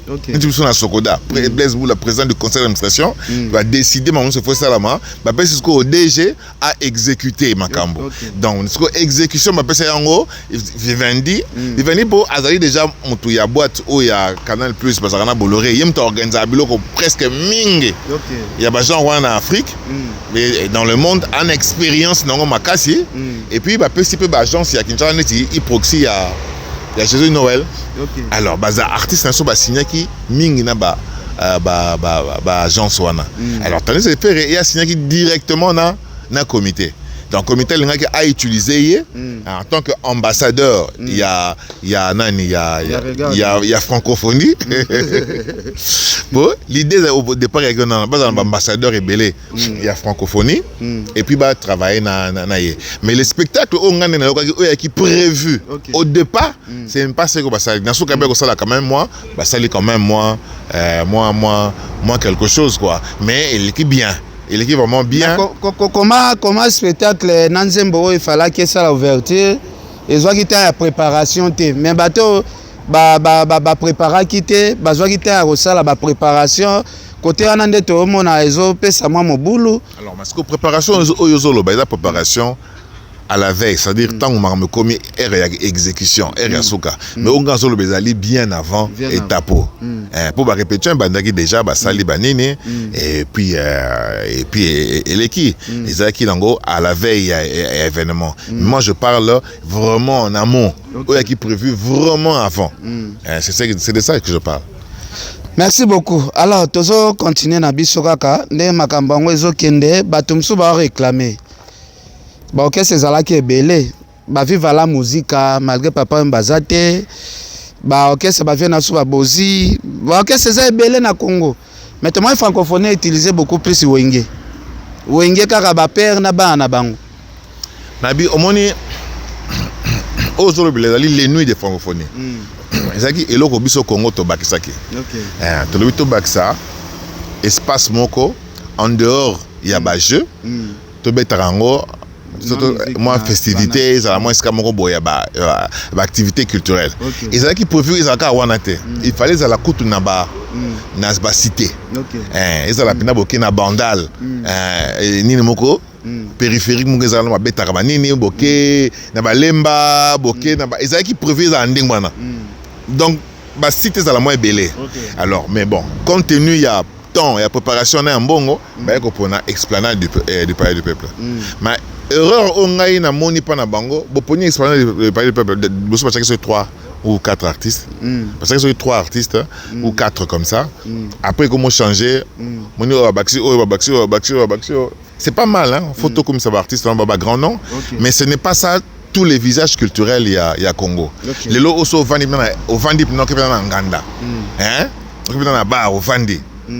institution à Sokoda, Blaise Boula, président du conseil d'administration, va décider maintenant ce faut salama, va passer jusqu'au DG à exécuter Makambo. Donc ce exécution va passer en haut, Vivendi pour Azali déjà montou ya boîte ou ya Canal Plus parce qu'on a Bolloré, il y a organisé presque mingi. Il y a des gens en Afrique, mais dans le monde en expérience non makasi et puis va passer peu d'agence il y a Kinshasa neti Hyproxy ya Jésus Noël. Alors baza artiste na so ba signé qui mingi na ba agence wana. Alors tandis que faire et a signé directement na comité. Donc le comité a utilisé en tant qu'ambassadeur il y a francophonie. Bon, l'idée au départ il y a un ambassadeur et belé il y a francophonie et puis bah travailler mais le spectacle qui prévu au départ c'est même pas ce que ça dans ce cas ça quand même moi quelque chose quoi mais il est bien. Il est vraiment bien. Comment spectacle Nanzembo il fallait que ça l'ouverture et soit qu'il y a la préparation mais bateau préparer quitter soit qu'il y a la préparation côté anande to mona ezo pesa moi mobulu. Alors parce que préparation oyozolo la préparation à la veille, c'est-à-dire tant on m'a commis exécution, souka. Mais on gagne le bezali bien avant étape. Pour répéter un bandagi déjà sali banini et puis l'équipe les qui nango à la veille événement. Moi je parle vraiment en amont, qui prévu vraiment avant. C'est de ça que je parle. Merci beaucoup. Alors tozo continuer na biso kaka nde makambango ezokende batumsu ba réclamer. Bon, qu'est-ce que ça qui est belé? Bah vive la musique malgré papa mbazate. Bah ok ça va venir na souba bozi. Bah ok c'est ça belé na Congo. Maintenant les francophones utilisent beaucoup plus wenge. Wenge kaka ba père na ba na bango. Nabi omoni aujourd'hui les nuits de francophonie. Ezaki eloko biso Congo to bakisaki. To le to bakisa espace moko en dehors il y a ba jeu. To betarango moi festivité ça moi ska moko boya activité culturelle et ça qui prévu ils aka wanate il fallait à la coutu na ba cité ils la pina boké na bandal nini moko périphérique moko za na betaka ba nini boké na ba lemba boké na ba ils qui prévu za nding wana donc ba cité ça la moins belé alors mais bon compte tenu il y a préparation en bongo bah pour na explanade du palais du peuple mais erreur on ngai na moni pa na bango bo poni expérience le peuple bo so sur 3 ou 4 artistes parce que sur 3 artistes ou 4 comme ça après comment changer moni o baxi c'est pas mal hein photo comme ça artiste un grand nom mais ce n'est pas ça tous les visages culturels il y a Congo les lo oso vandi no ke na nganda hein ko na bar o vandi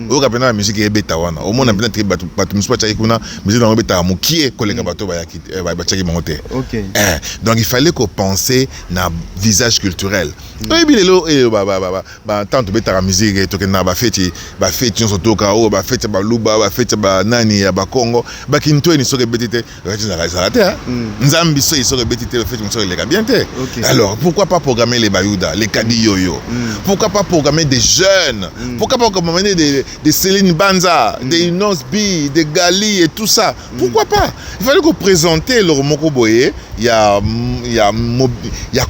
o ka pena musique ebeta wana au moins na pena batu muspa tchaki kuna musique na ebeta mukie kolenga bato ba yakite ba tchaki monter donc il fallait qu'on penser na visage culturel et puis lelo ba tant beta la musique to na ba feti on toka o ba feti ba luba ba feti ba nani ya ba Congo ba kinto ni so ke betite na ça la nzambi so iso ke betite feti on so le bien te alors pourquoi pas programmer les bayouda les kadi yoyo pourquoi pas programmer des jeunes pourquoi pas programmer des Céline Banza, des Inos B, des Gali et tout ça. Pourquoi pas? Il fallait qu'on présente le Moko Boye, il y a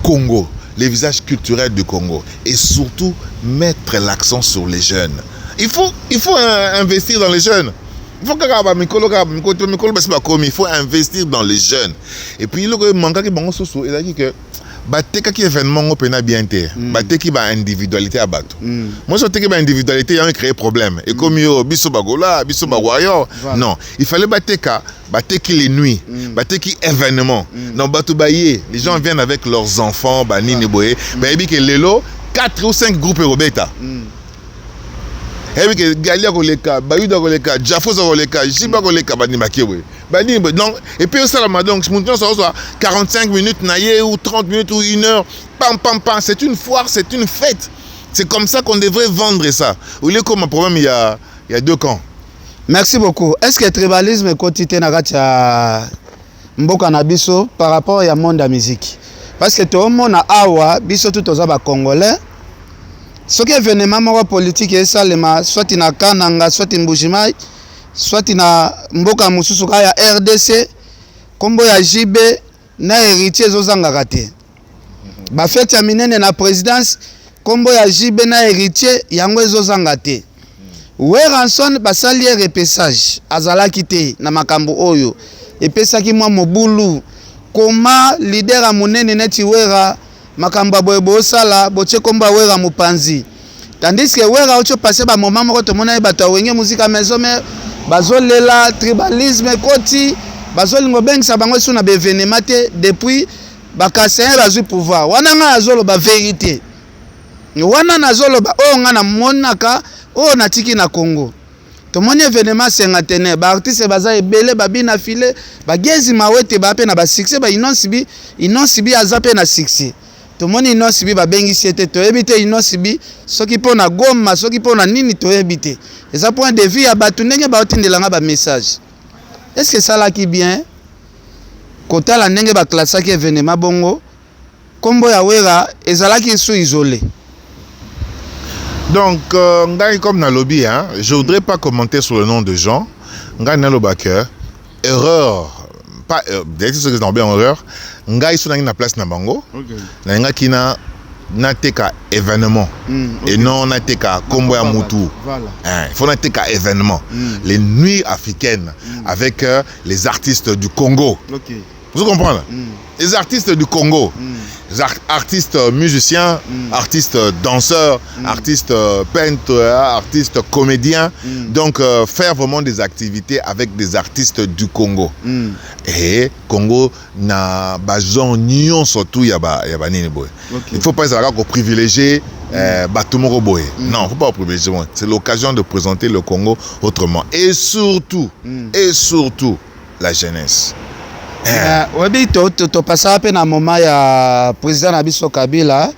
Congo, les visages culturels du Congo. Et surtout, mettre l'accent sur les jeunes. Il faut investir dans les jeunes. Il faut investir dans les jeunes. Et puis, il manque que bateka qui événement pena bien te bateki ba individualité à bato moi je teki ba individualité y a créé problème et comme yo biso bagola biso bawayo non il fallait bateki les nuits bateki événement non bato baye les gens viennent avec leurs enfants ba nini boye ba ebi que lelo 4 ou 5 groupes robeta ebi que galia koleka bayuda koleka jafoza koleka jiba koleka bani makewe. Donc, et puis ça là donc 45 minutes naïe ou 30 minutes ou 1 heure pam c'est une foire, c'est une fête. C'est comme ça qu'on devrait vendre ça. Au lieu comme un problème il y a 2 camps. Merci beaucoup. Est-ce que le tribalisme est quotidien à Mboka na biso par rapport à monde de la musique? Parce que tout le monde a awa biso tout aux congolais. Ce qui est événement politique et ça soit in Kananga, soit in Bujimai, soit na mboka mususu ya RDC kombo ya JB na héritier zozanga kate ba fête ya minene na présidence kombo ya JB na héritier yango ezozanga te Weranson basali repessage azalaki te na makambo oyo epesaki mwa mobulu koma leader a monene neti Wera makambo boye bosala boche komba Wera mupanzi tandis que Wera ocho passé ba moment moko to mona bato wenge musique maison mais bazolela tribalisme koti bazolingo bengisa bango suna bevenema te depuis bakaseyen bazwi pouvoir wana nga azoloba vérité wana nazoloba oyo nga na monaka oyo natiki na Congo tomoni événement sengatene baartiste baza ebele babina file bagezi mawete bape na basuccès ba inonsibi aza pe na succès tomoni inonsibi babengisi ete toyebi te inonsibi soki mpo na Goma soki mpo na nini toyebi te eza point de vue ya bato ndenge baotindelanga ba message est-ce que ça là qui bien kotala ndenge baklassaki événement bongo kombo ya Wera ezalaki sous isolé. Donc ngai comme na lobby hein, je voudrais pas commenter sur le nom de Jean ngai na lobaka erreur pas dès que c'est bien erreur ngai so na place na bango na nga kina nateka événement et non nateka kombo ya mutu il faut nateka événement les nuits africaines avec les artistes du Congo. Vous comprenez? Les artistes du Congo, les artistes musiciens, artistes danseurs, artistes peintres, artistes comédiens. Donc faire vraiment des activités avec des artistes du Congo. Et Congo n'a pas besoin surtout il ne faut pas privilégier Batumoro Boye. Non, il ne faut pas privilégier. C'est l'occasion de présenter le Congo autrement. Et surtout la jeunesse. Webi to passa pe na moment ya président na biso Kabila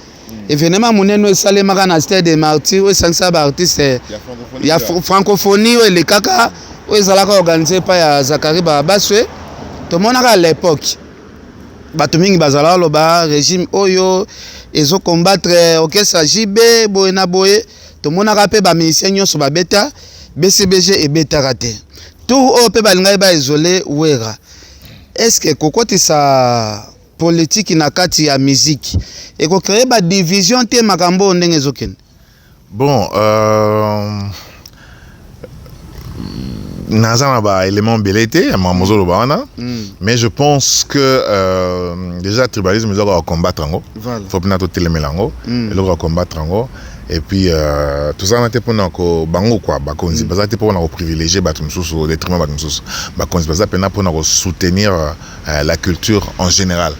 événement muneno esalemaka na stade de Martyrs o sangsa ba artiste ya francophonie o le kaka o ezalaka organisé pa ya Zakari Babaswe to monaka à l'époque bato mingi bazala loba régime oyo ezo combattre orchestre JB boye na boye to monaka pe ba musiciens nyonso ba beta BCBG et beta raté tout o pe balinga ba isolé Wera. Est-ce que kokoti sa politique na kati ya musique et ko créer ba division te makambo ndenge zoken? Bon naza na élément belete mamozolo bana mais je pense que déjà tribalisme ils ont combattre ngo faut pas tout telemelango ils ont combattre ngo et puis tout ça n'était pas pour bango quoi bakonzi baza te pour na privilégier bato mususu au détriment bato mususu bakonzi baza pena pour na soutenir la culture en général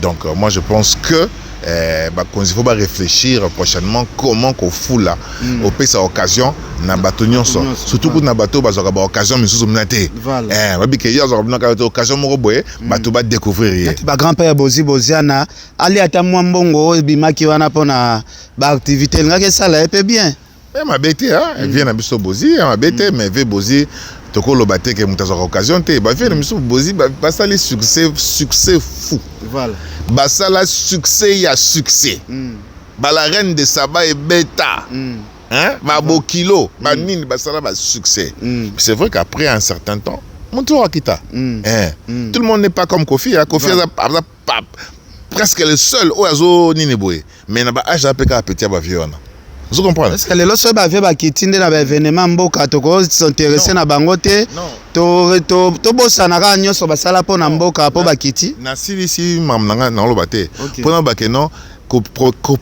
donc moi je pense que il faut réfléchir prochainement comment qu'on fout là au pays sa occasion na bato nyonso surtout pour na bato bazaka ba occasion misusu mnate babi ke yo azaka na occasion moko boye bato ba découvrir ba grand-père Boziana ali ata mwa mbongo bimaki wana pona ba activité ngake sala epé bien ma bête hein vient na biso Bozi ma bête mais ve Bozi toko lobate ke mutazaka occasion te ba vient na biso Bozi ba sali succès fou voilà basala succès ya succès ba la reine de Saba et bêta hein ma bokilo ba nini basala ba succès c'est vrai qu'après un certain temps mon tour à kita tout le monde n'est pas comme Kofi hein Kofi a presque le seul oazo nini boy mais na ba âge apeka petit ba viona vous comprenez est-ce que les loso ba vie ba kitinde na ba événement mboka to ko s'intéresser na bango te to bosana ka nyoso basala pona mboka po ba kiti na si mamnanga na lobate pona ba ke non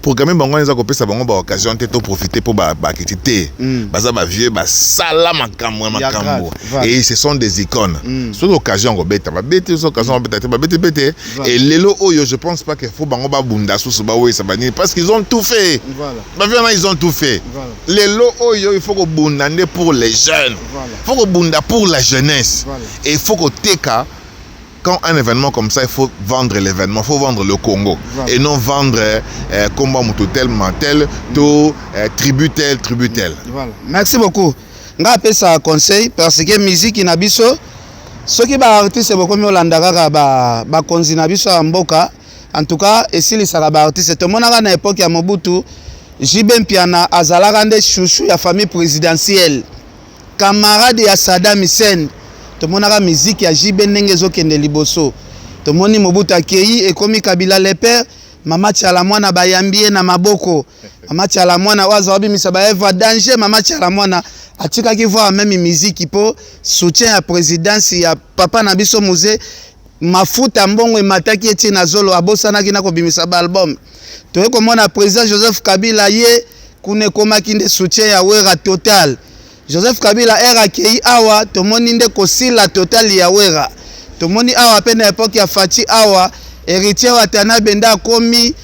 programmer bango neza ko pesa bango ba occasion te to profiter pour ba kiti te baza ba vieux ba sala makambo et ce sont des icônes sur l'occasion ko beta ba beta sur occasion beta te ba beta et lelo oyo je pense pas que faut bango ba bunda sous ba we sabani parce qu'ils ont tout fait ba vieux ils ont tout fait lelo oyo il faut ko bundande pour les jeunes faut ko bunda pour la jeunesse et il faut ko teka quand un événement comme ça, il faut vendre l'événement, il faut vendre le Congo et non vendre combat tel, mantel, tout tribu tel. Voilà. Merci beaucoup. Nga appelle ça conseil parce que musique inabiso, ceux qui ba artiste beaucoup mieux landaka ba konzi nabiso mboka. En tout cas, et si les saraba artiste, tout le monde a na époque ya Mobutu, Jibe Mpiana azalaka nde chouchou ya famille présidentielle, camarade ya Saddam Hussein. Tomonaka musique ya Jibe ndenge zokende liboso tomoni Mobutu akei ekomi Kabila le père mama Tchala mwana bayambie na maboko mama Tchala mwana waza wabimisa ba eva danger mama Tchala mwana atikaki voir même musique po soutien ya présidence ya papa na biso musée mafuta mbongo emataki eti na zolo abosanaki na kobimisa ba album toye komona président Joseph Kabila ye kune komaki nde soutien ya wera total Joseph Kabila era kei awa tomoni nde kosila total ya wera tomoni awa pe na époque ya Fati awa héritier wa Tana Benda komi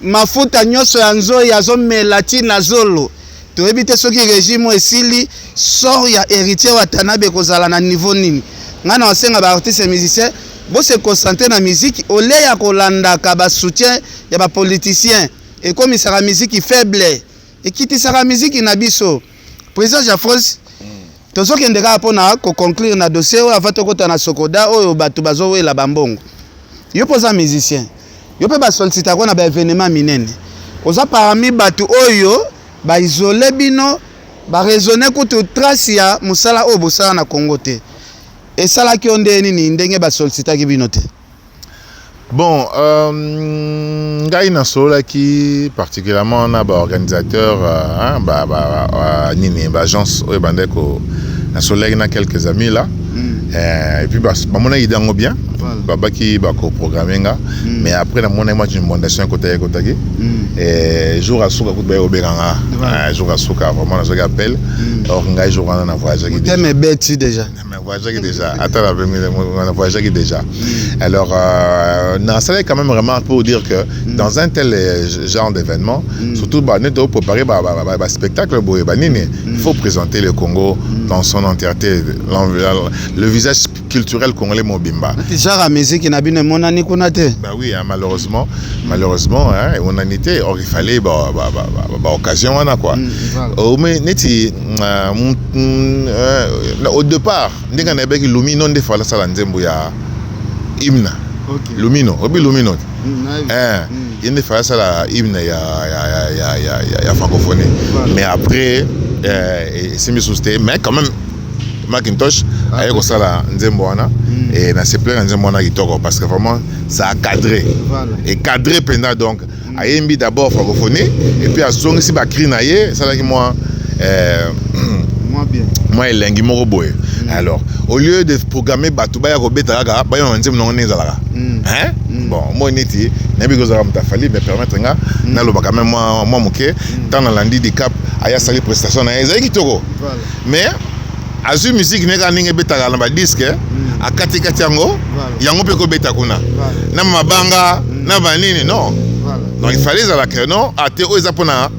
mafuta nyoso ya nzoi ya zomela na zolo toyebi te soki régime esili sort ya héritier wa Tana Be kozala na niveau nini ngana wasenga ba artiste musicien bo se concentrer na musique ole ya kolanda ka ba soutien ya ba politicien et comme sera musique faible et kiti sera musique na biso président Jafros tozokendeka pona ko conclure na dossier oyo avant tokota na Sokoda oyo bato bazowela bambongo yo poza musicien yo pe ba sollicita ko na ba événement minene oza parmi bato oyo ba isoler bino ba raisonner kutu trace ya musala oyo bosala na Congo te esala ki onde nini ndenge ba sollicita ki bino te bon ngai na sola qui particulièrement na ba organisateur nini ba agence oyo bandeko na soleil na quelques amis là et puis bah mon idée en bien baba qui ba ko programmer nga mais après na mon moi une fondation côté et jour à souka ba obenganga jour à souka vraiment na zoga appel or ngai jour na voyage qui déjà mais bête déjà voyage déjà attends la voyage qui déjà alors na ça quand même vraiment pour dire que dans un tel genre d'événement surtout bah nous devons préparer ba spectacle il faut présenter le Congo dans son entièreté le visage culturel congolais mobimba genre la musique na bino monani kuna te bah oui hein, malheureusement hein, on a été or il fallait occasion on a quoi mais neti au départ ndinga na beki lumino nde fala sala nzembo ya hymne lumino obi lumino il ne fala sala hymne ya francophonie mais après c'est mis sous mais quand même Macintosh aye ko sala nzembo wana et na se plaire nzembo wana kitoko parce que vraiment ça a cadré et cadré pendant donc ayembi d'abord francophonie et puis a songi si ba cri na ye ça là qui moi moi elengi moko boye. Alors au lieu de programmer batuba ya kobeta kaka ba yo nzem non ezalaka. Hein? Bon, moi neti nabi kozala mtafali me permettre nga na loba quand même moi moké dans la landi de cap aya sali prestation na ezali kitoko. Mais azu musique neka ninge betaka na ba disque a kati yango yango pe ko beta kuna. Na mabanga na banini non. Donc il fallait la que non ate o eza pona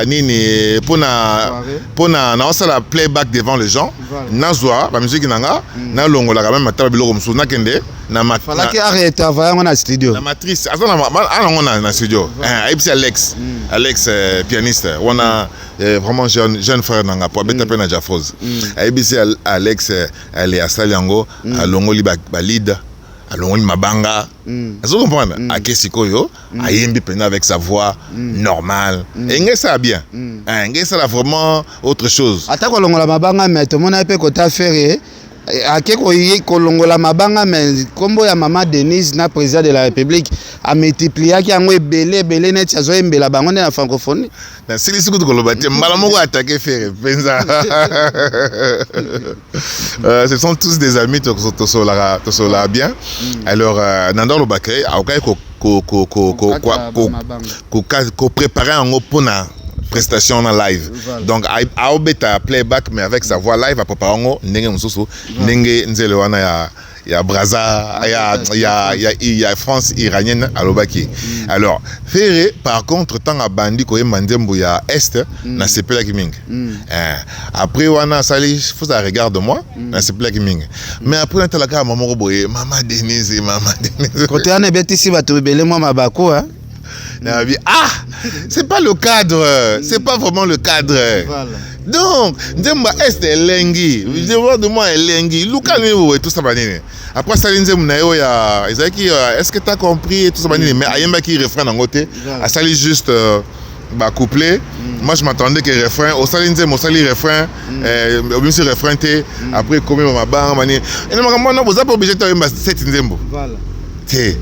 nini pona na osala playback devant les gens nazwa ba musique nanga na longola quand même matala biloko musu na kende na fallait que arrête travailler na studio la matrice azana na studio et Alex pianiste on a vraiment jeune frère nanga pour beta pe na Jafroz et Alex elle est à Saliango à longoli ba lead alongoli mabanga vous comprenez à kesikoyo ayembi pena avec sa voix normale et ngesa bien ngesa là vraiment autre chose ata ko longola mabanga mais to mona pe ko ta faire akeko yi ko longola mabanga mais kombo ya mama Denise na président de la République a multiplié ki yango ebele net ya zo embela bango na francophonie na sili siku ko lobate mbala moko attaquer faire penza ce sont tous des amis to sola bien alors nando lobake akai ko préparer en pona prestation en live. Donc a beta playback mais avec sa voix live à préparer ndenge mususu ndenge nzele wana ya Braza ya France iranienne à Lobaki. Alors Ferré par contre tant à bandi ko yemandembu ya est na sepela kiming. Après wana sali faut ça regarde moi na sepela kiming. Mais après on talaka maman boye maman Denise. Côté ane betisi bato belé moi mabako hein. Ah, c'est pas le cadre, c'est pas vraiment le cadre. Voilà. Donc, Ndemba est elengi, je de moi elengi, Luka et tout ça banine. Après ça Ndemba na yo ya, est-ce que tu as compris et tout ça banine mais ayemba qui refrain en côté, a sali juste bah couplet. Moi je m'attendais que refrain, au sali Ndemba, au sali refrain, au même si refrain té après comme ma bang banine. Et moi vous avez pas obligé de faire cette Ndemba. Voilà. Té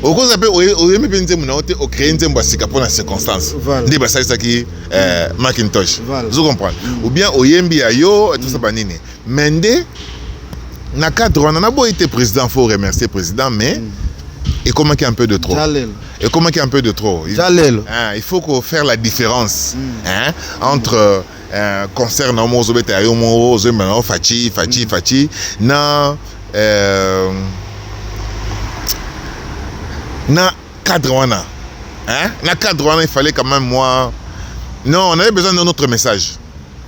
au cause appelle au yemi penze muna ote au créer nzembo sika pour la circonstance ndi ba ça qui Macintosh vous comprenez ou bien au yembi ayo tout ça banini mende na cadre on a beau été président faut remercier président mais et comment qu'il y a un peu de trop et comment qu'il y a un peu de trop il faut qu'on faire la différence entre concert na mozo beta yo mozo mena fachi na na cadre wana na cadre wana il fallait quand même moi non on avait besoin d'un autre message.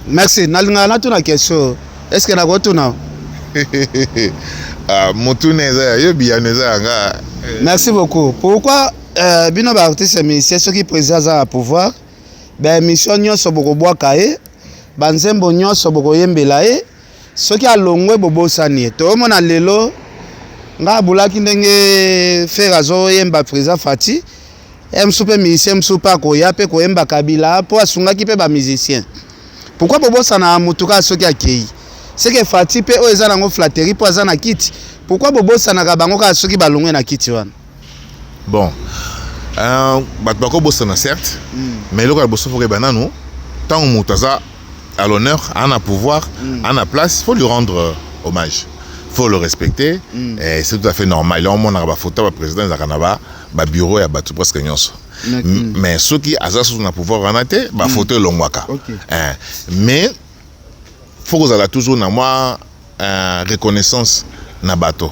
Merci nalinga na tuna question est-ce que na ko tuna motuneza yo bianeza nga merci beaucoup pourquoi bino ba artiste musicien ceux qui présent à pouvoir ben mission nyonso boko bwaka e banzembo nyonso boko yembela e ceux qui alongwe bobo sanie to mona lelo nga bulaki ndenge faire azo yemba président Fati msupe musicien msupa ko ya pe ko yemba Kabila po asunga ki pe ba musicien pourquoi bobo sana mutuka soki akei c'est que Fati pe o ezana ngo flatterie po azana kiti pourquoi bobo sana ka bango ka soki balongwe na kiti wana bon bat bako bosana certes mais le ka bosso faut bananu tant mutaza à l'honneur en a pouvoir en a place faut lui rendre hommage. Faut le respecter et c'est tout à fait normal. Là, on a photo du président Zakanaba, ba bureau ya batu presque nyonso. Mais ceux qui azasu na pouvoir ranaté, ba photo longwaka. Mais faut que ça toujours na moi reconnaissance na bateau.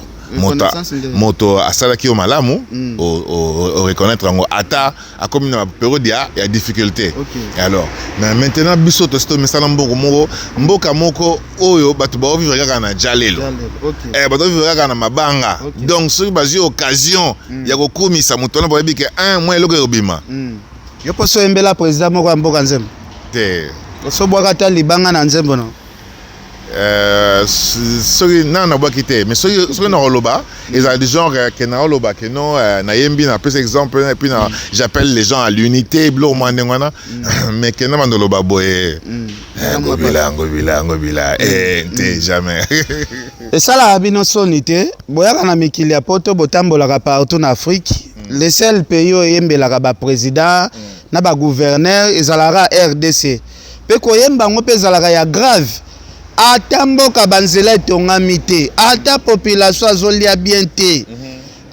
Moto asala ki o malamu o reconnaître ngo ata a comme na période ya difficulté. Et alors mais maintenant biso to sto mesala mboka moko oyo batu ba vivre kaka na jalelo batu vivre kaka na mabanga donc ce bazi occasion ya ko komisa moto na ba bike un mois eloko robima yo poso embela président moko ya mboka nzembo te so bwaka ta libanga na nzembo no ceux non na bakité mais ceux na roloba ils ont des gens qui na roloba que non na yembi na plus exemple et puis j'appelle les gens à l'unité blo mandengwana mais que na mandoloba boye ngobila te jamais et ça la bino sonité boya na mikili ya poto botambola partout en Afrique le seul pays où yembela ba président na ba gouverneur ezalaka RDC pe koyemba ngo pe zalaka ya grave ata mboka banzela etongami te ata population azolia bien te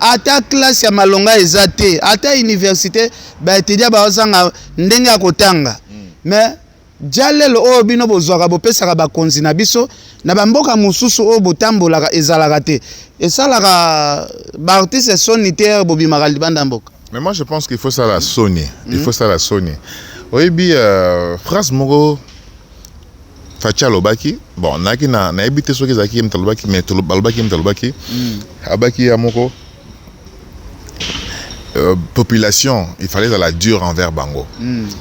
ata classe ya malonga eza te ata université baetudia baozanga ndenge ya kotanga mais jalelo oyo bino bozwaka bopesaka bakonzi na biso na bamboka mosusu oyo botambolaka ezalaka te esalaka baartiste sonitaire bobimaka libanda mboka. Mais moi je pense qu'il faut ça la sonner. Il faut ça la sonner. Oyebi phrase moko Facha Lobaki, bon, naki na ebité soki zaki mtalobaki mais mtalobaki abaki amoko population, il fallait la dure envers Bango.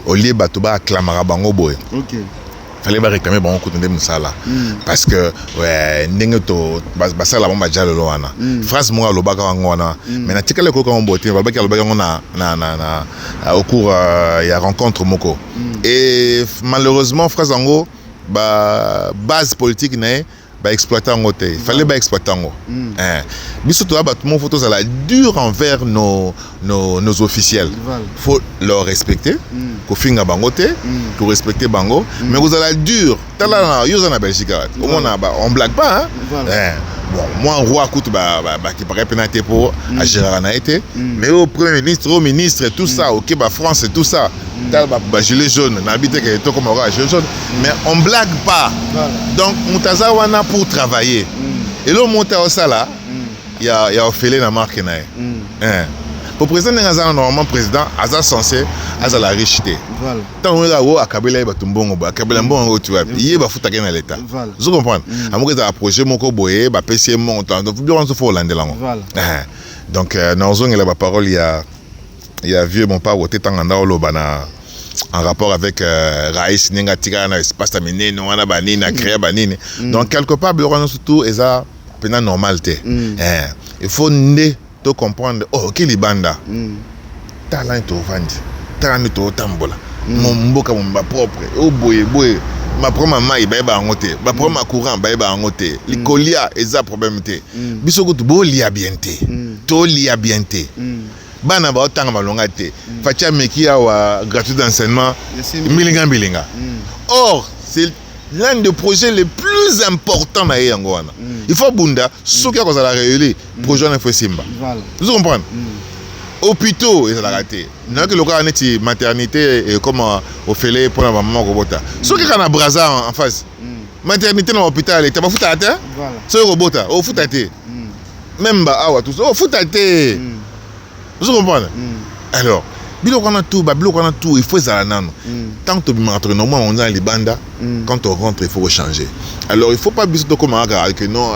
Au lieu batoba acclamera Bango boy. OK. Il fallait réclamer Bango koutende musala parce que ouais ndenge to basala bomba jalo loana. Phrase mo lobaka ngona. Mais na tikale ko ko mbote balbaki lobaka ngona na au cours ya rencontre moko. Et malheureusement phrase ngo base politique nae ba exploiter en côté. Il fallait ba exploiter en biso to ba tout mon photos à la dure envers nos officiels. Faut leur respecter. Ko finga bangote, ko respecter bango, mais vous allez dur. Tala yo na Belgique. On blague pas bon, moi roi coûte qui paraît pénalité pour à Gérard na été, mais au premier ministre, au ministre tout ça, OK France et tout ça. Gilet jaune, n'habite que tout comme un gilet jaune, mais on blague pas. Donc mutaza wana pour travailler. Et là monter au sala, il y a offert la marque nae. Pour président normalement président asa censé asa la richité. Voilà. Tant on là où akabela ba tumbongo ba akabela mbongo tu vois. Il va foutre dans l'état. Vous comprenez? Amour ça projet moko boye ba PC montant. Donc bien on se faut hollande là. Voilà. Donc dans zone la parole il y a vieux mon père au tétanganda au lobana en rapport avec Raïs Ninga Tika na espace amené non ana banini na créer banini. Donc quelque part on surtout eza pena normalité. Il faut de comprendre ok libanda talent to vandi talent to tambola mon mboka mon propre o boye ma propre mai ba ngote ba propre courant ba ngote likolia eza problème te biso ko to bo lia bien te to lia bien te bana ba otanga malonga te facha meki wa gratuit d'enseignement milinga or c'est l'un des projets les plus importants na Yangwana. Il faut bunda soki ko za la réélé projet na faut simba. Vous comprenez? Hôpitaux et ça la raté. Na que le cas neti maternité et comment au félé pour la maman ko bota. Soki kana braza en face. Maternité na hôpital et ta ba futa ta. Voilà. Soki ko bota, o futa te. Même ba awa tout ça, o futa te. Vous comprenez? Alors bilo kana tout, il faut ça nano. Tant que tu m'entres normalement on a les bandas quand on rentre il faut changer. Alors il faut pas biso comme que non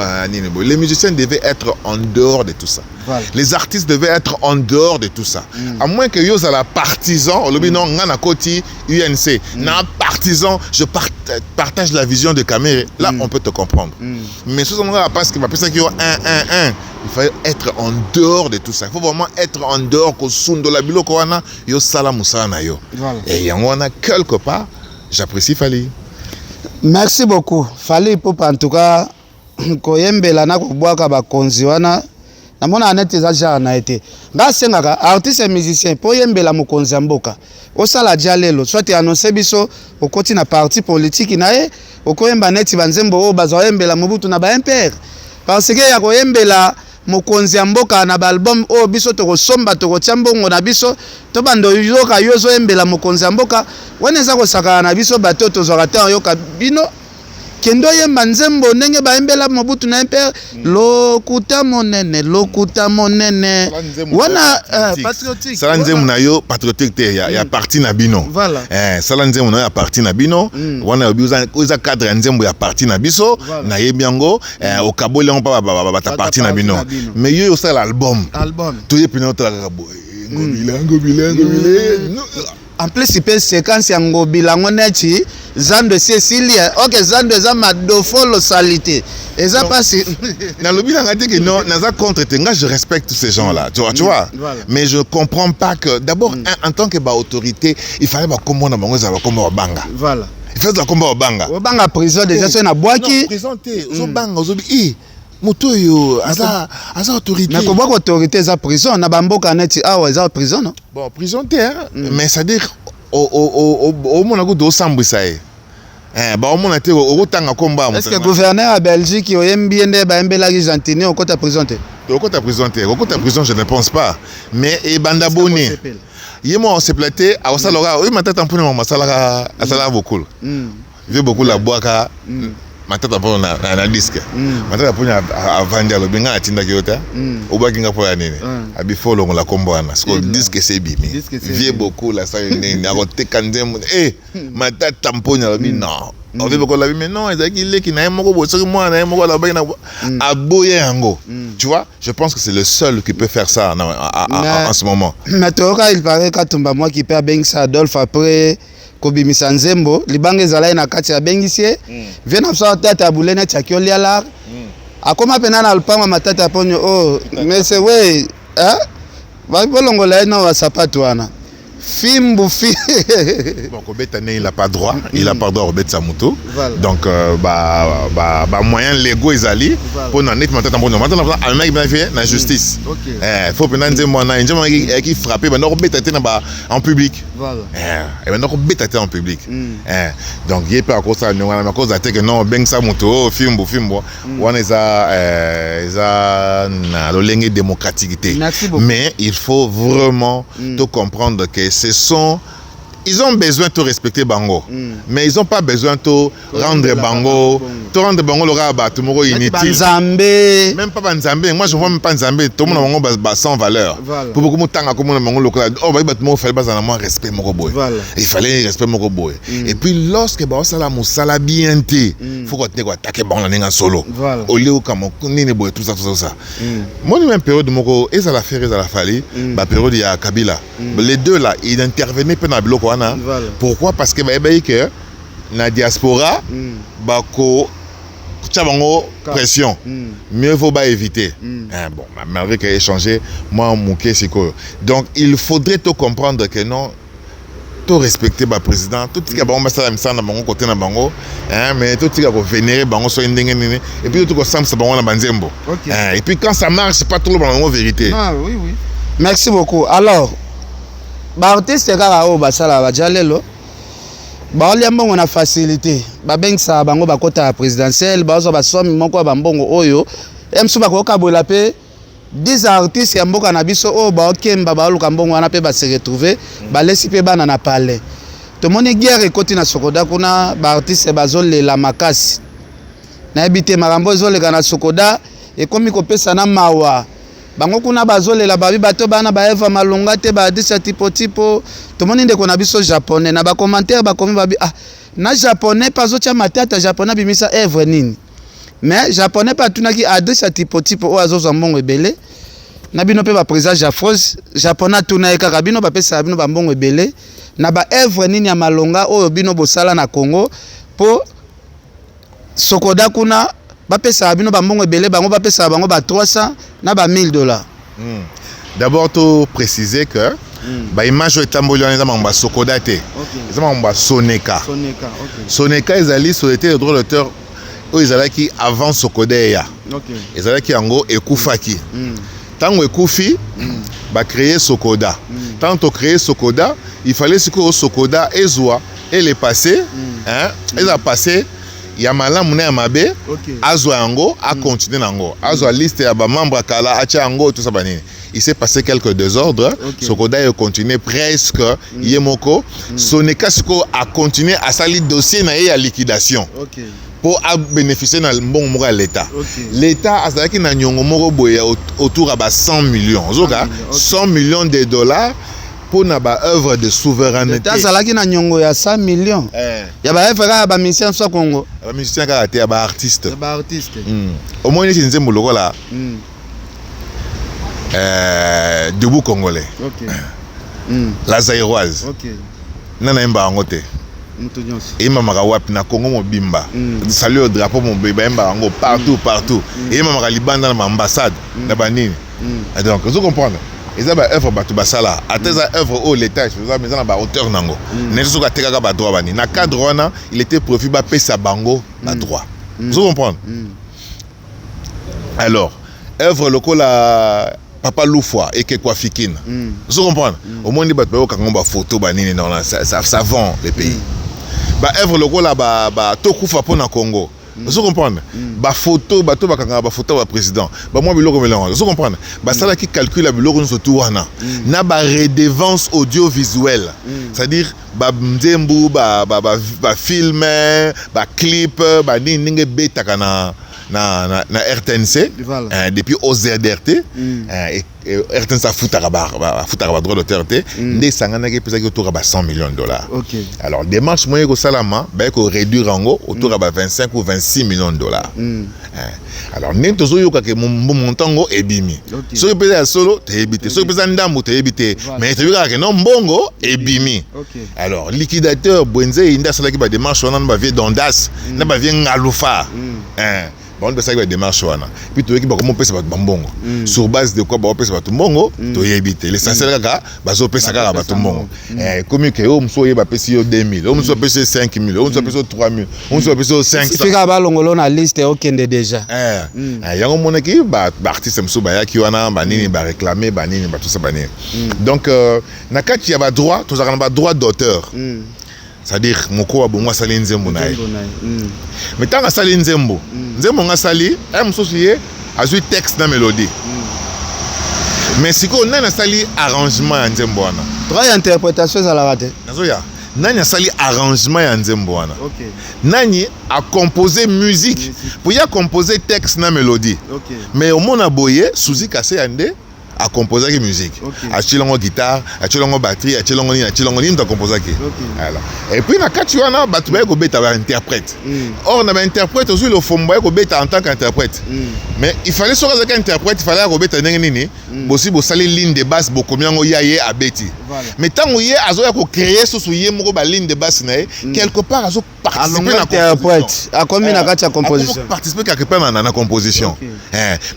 les musiciens devaient être en dehors de tout ça. Voilà. Les artistes devaient être en dehors de tout ça. À moins que yo ça la partisan, le non ngana koti UNC, na partisan, je partage la vision de Caméré. Là on peut te comprendre. Mais ce sont parce que parce que yo 1 il faut être en dehors de tout ça. Il faut vraiment être en dehors ko sundo la bilo ko wana yo sala musala na yo. Et yango wana quelque part j'apprécie Fali. Merci beaucoup. Fali Pop en tout cas koyembela na kobwaka bakonzi wana namona anete za ja na été. Nga sengaka artiste et musicien po yembela mokonzi mboka. Osala jalelo soit annoncer biso okoti na parti politique na ye okoyemba neti banzembo o bazoyembela mobutu na ba MPR. Parce que ya koyembela mokonzi mboka na ba album o biso to somba to tiambongo na biso to bando yoka yozo yembela mokonzi mboka waneza ko saka na biso bato to zorata yoka bino kendo yemba nzembo ndenge ba yembela mobutu na MPR lokuta monene wana patriotique sala nzembo na yo patriotique te ya parti na bino sala nzembo na ya parti na bino wana oza cadre nzembo ya parti na biso na yebiango okabole on pa ba parti na bino mais yo sala album to yepina otala boy ngobila en plus il peut séquence ya ngobilango neti Zando Cécilia OK Zando za madofolo salité et ça passe na lobila ngati que non naza contre te nga je respecte ces gens là tu vois mais je comprends pas que d'abord en tant que autorité il fallait ba komona bango za ba komona banga voilà il fait la combat au banga prison déjà c'est na boaki présenté zo banga ozobi moto yo aza autorité na ko boka autorité za prison na bamboka neti awa za prison non bon prison te mais ça dire au monaco do sambisa Bah au moins autant combat. Est-ce que gouverneur à Belgique il oyembiende ba embela Argentine au côté présenté? Au côté prison, je ne pense pas. Mais et bandaboni. Yemo on s'est platé à Osalora, oui ma tête en prenant ma salara à Salara beaucoup. J'ai beaucoup la boaka. Ma tête en prenant un disque. Ma tête en prenant à vendre le benga à Tinda Kyoto. Au baginga pour l'année. À before on la comboana. Parce que disque c'est bimi. J'ai beaucoup la ça une à côté kandem. Eh ma tête tampon la bi non. On veut beaucoup la vie mais non ils a qui n'a pas beaucoup sur moi n'a pas beaucoup la bain à boyer ango. Tu vois, je pense que c'est le seul qui peut faire ça en ce moment. Mais toi il paraît qu'Atumba moi qui peut bengisa Adolphe après Kobimisa Nzembo libanga ezala na kati ya bengisie vient na so tata bulene tchakio liala akoma pena na lupanga matata ponyo oh mais c'est ouais hein va bolongola na wasapatu wana Fimbu fi. Bon, Kobetane, il n'a pas droit. Il n'a pas droit à Robert Samuto. Voilà. Donc, moyen légaux, ils allaient. Pour n'en être maintenant, un mec bien fait, la justice. Il faut que nous moi, qui frappé, mais non, en public. Voilà. Et maintenant, Robert en public. Donc, il n'y a pas à cause de ça. On a cause de que non, Ben Samuto, Fimbu. On est à la démocratique. Mais il faut vraiment te comprendre que ils ont besoin de respecter Bango, mais ils n'ont pas besoin de rendre Bango. De rendre Bango le rabat, tout le monde inutile. Même pas Banzambé. Moi, je ne vois même pas Banzambé. Tout le monde a sans valeur. Pour beaucoup de temps, comme on local, oh, il fallait pas en respect mon boy. Il fallait respect mon boy. Et puis, lorsque Baosala Moussala bien été, il faut qu'on attaque Bango en solo. Au lieu où tout ça. Moi, même période de Moko, et ça l'a fait, ça l'a fallu. La période il y a Kabila. Les deux là, ils intervenaient pas dans le bloc. Pourquoi? Parce que que la diaspora bako chabango pression mieux vaut pas éviter bon malgré qu'il ait changé moi mon c'est quoi donc il faudrait te comprendre que non tout respecter le président tout ce qui a bon ça na bango côté na bango mais tout ce qui a vénérer bango so ndenge et puis tout ça ça bango na banzembo et puis quand ça marche c'est pas tout le bango vérité. Ah oui merci beaucoup. Alors artiste kaka o basala bajalelo baolia mbongo na facilité babengisa bango bakota présidentielle bazo basomi moko bambongo oyo emsu bakoka bola pe 10 artistes ya mboka na biso o baokemba baoluka mbongo wana pe ba se retrouver balesi pe bana na palais to moni guerre ekoti na Sokoda kuna ba artiste bazolela makasi na ebite makambo ezoleka na Sokoda ekomi kopesa na mawa bango kuna bazolela babi bato bana ba Eva Malonga te ba disa tipo to moni ndeko na biso japonais na ba commentaire ba komi babi ah na japonais pazo tia matata japonais bimisa Eve nini mais japonais pa tunaki adresa tipo o azozo mbongo ebele na bino pe ba président Jafros japonais tuna ekaka bino ba pesa bino ba mbongo ebele na ba Eve nini ya Malonga oyo bino bosala na Congo po Sokoda kuna bapesa bino bambongo ebele bango bapesa bango ba 300 na ba $1000. D'abord to préciser que ba image etamboli wana za mamba Sokoda te. Za mamba Soneka. Soneka ezali société de droit d'auteur o ezalaki avant Sokoda ya. Ezalaki yango ekufaki. Tango ekufi ba créer Sokoda. Tant to créer Sokoda, il fallait que Sokoda ezwa elle est passée elle a passé ya malamu na ya mabe azwa yango a continuer nango azwa liste ya ba membre kala acha yango tout ça banini il s'est passé quelques désordres Sokoda a continué presque yemoko Soneka siko a continué à sali dossier na ya liquidation pour bénéficier na mbongo moko ya l'état l'état azalaki na nyongo moko boye autour à 100 millions zoka 100 millions de dollars pour na ba œuvre de souveraineté. Tazalaki na nyongo ya 100 millions. Ya ba œuvre ka ba musicien so Congo. Ba musicien ka te ba artiste. Ba artiste. Au moins ni nzembo lokola. Debout congolais. La Zaïroise. Nana mba ngote. Et mama wapi na Congo mobimba. Salut au drapeau mon bébé mba ngo partout. Et mama libanda na ambassade na banini. Donc vous comprenez. Ils ont œuvre batu basala ateza œuvre au l'état je vous maison na hauteur nango nezo ka teka ba droit bani na cadre wana il était profit ba pesa bango ba droit vous comprenez alors œuvre lokola Papa Loufoua et que quoi fikine vous comprenez au moins ni ba kango ba photo banini non ça vend les pays ba œuvre lokola ba tokufa pona Congo. Vous comprenez? Ba photo bato bakanga ba photo ba président. Ba moi biloko melango. Vous comprenez? Ba sala qui calcule biloko nous surtout wana. Na ba redevance audiovisuelle. C'est-à-dire ba mzembu ba film, ba clip, ba ninge beta kana na RTNC depuis OZRT RTNC a foutu à droit d'auteur des sangana qui pèse autour de 100 millions de dollars. Alors démarche moyen que salama ba ko réduire en autour de 25 ou 26 millions de dollars. Alors nem tozo yoka ke montant ngo ebimi. So que pèse solo te ebité, so que pèse ndambo te ebité, mais te yoka ke non mbongo ebimi. Alors liquidateur Bwenze inda sala ki ba démarche wana ba vie d'Ondas, na ba vie ngalufa. Bon, de ça il va démarcher wana. Puis tu veux que comment pèse bato bambongo. Sur base de quoi ba pèse bato mbongo, to yebité. L'essentiel kaka bazo pèse kaka bato mbongo. Comme que o mso yeba pèse yo 2000, o mso pèse 5000, o mso pèse 3000, o mso pèse 500. Fika ba longolo na liste okende déjà. Yango monaki ba artiste mso ba yaki wana ba nini ba réclamer ba nini ba tout ça ba nini. Donc na kati ya ba droit, to za ba droit d'auteur. C'est-à-dire moko wa bongo sali nzembo na ye. Mais tant que sali nzembo, nzembo nga sali, msosi ye azui texte na mélodie. Mais siko nana sali arrangement ya nzembo wana. Droit interprétation za la rate. Nazoya. Nani sali arrangement ya nzembo wana. Nani a composé musique. Pour y a composé texte na mélodie. Mais au mona boye Suzy Kassé yande a composé la musique. A chilongo guitare, a chilongo batterie, a chilongo ni a composé qui. Alors. Et puis na katuana batubaya ko beta ba interprète. Or na ba interprète aussi le fomboya ko beta en tant qu'interprète. Mais il fallait sur que interprète, il fallait ko beta nini bosi bo sali ligne de basse bo komiango yaye a beti. Mais tant que yé azo ya ko créer so yé moko ba ligne de basse na quelque part azo participer na interprète. A combien na kati composition. Participer quelque part na composition.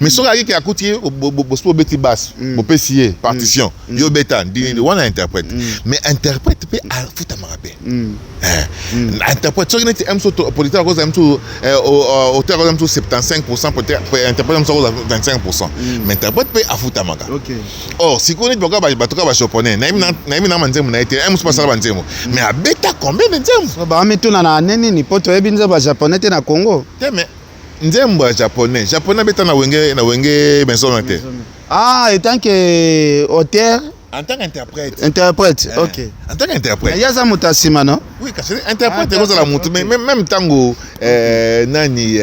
Mais sur qui a coûté bo beti basse. Bo pesier partition yo beta di wana interprète mais interprète pe a futa marape interprète so neti emso politique cause emso auteur emso 75% peut-être interprète emso 25% mais interprète pe a futa maka. Or si connait boka ba toka ba japonais na imi na manzemu na été emso pasala banzemu mais a beta combien de nzemu ba metuna na neni ni poto ebinza ba japonais te na Congo mais nzembo ya japonais beta na wenge maison te. Ah, en tant qu'auteur. En tant qu'interprète. Interprète, ok. En tant qu'interprète. Il y a ça mutasima, non? Oui, parce que interprète est la montre, mais même tango nani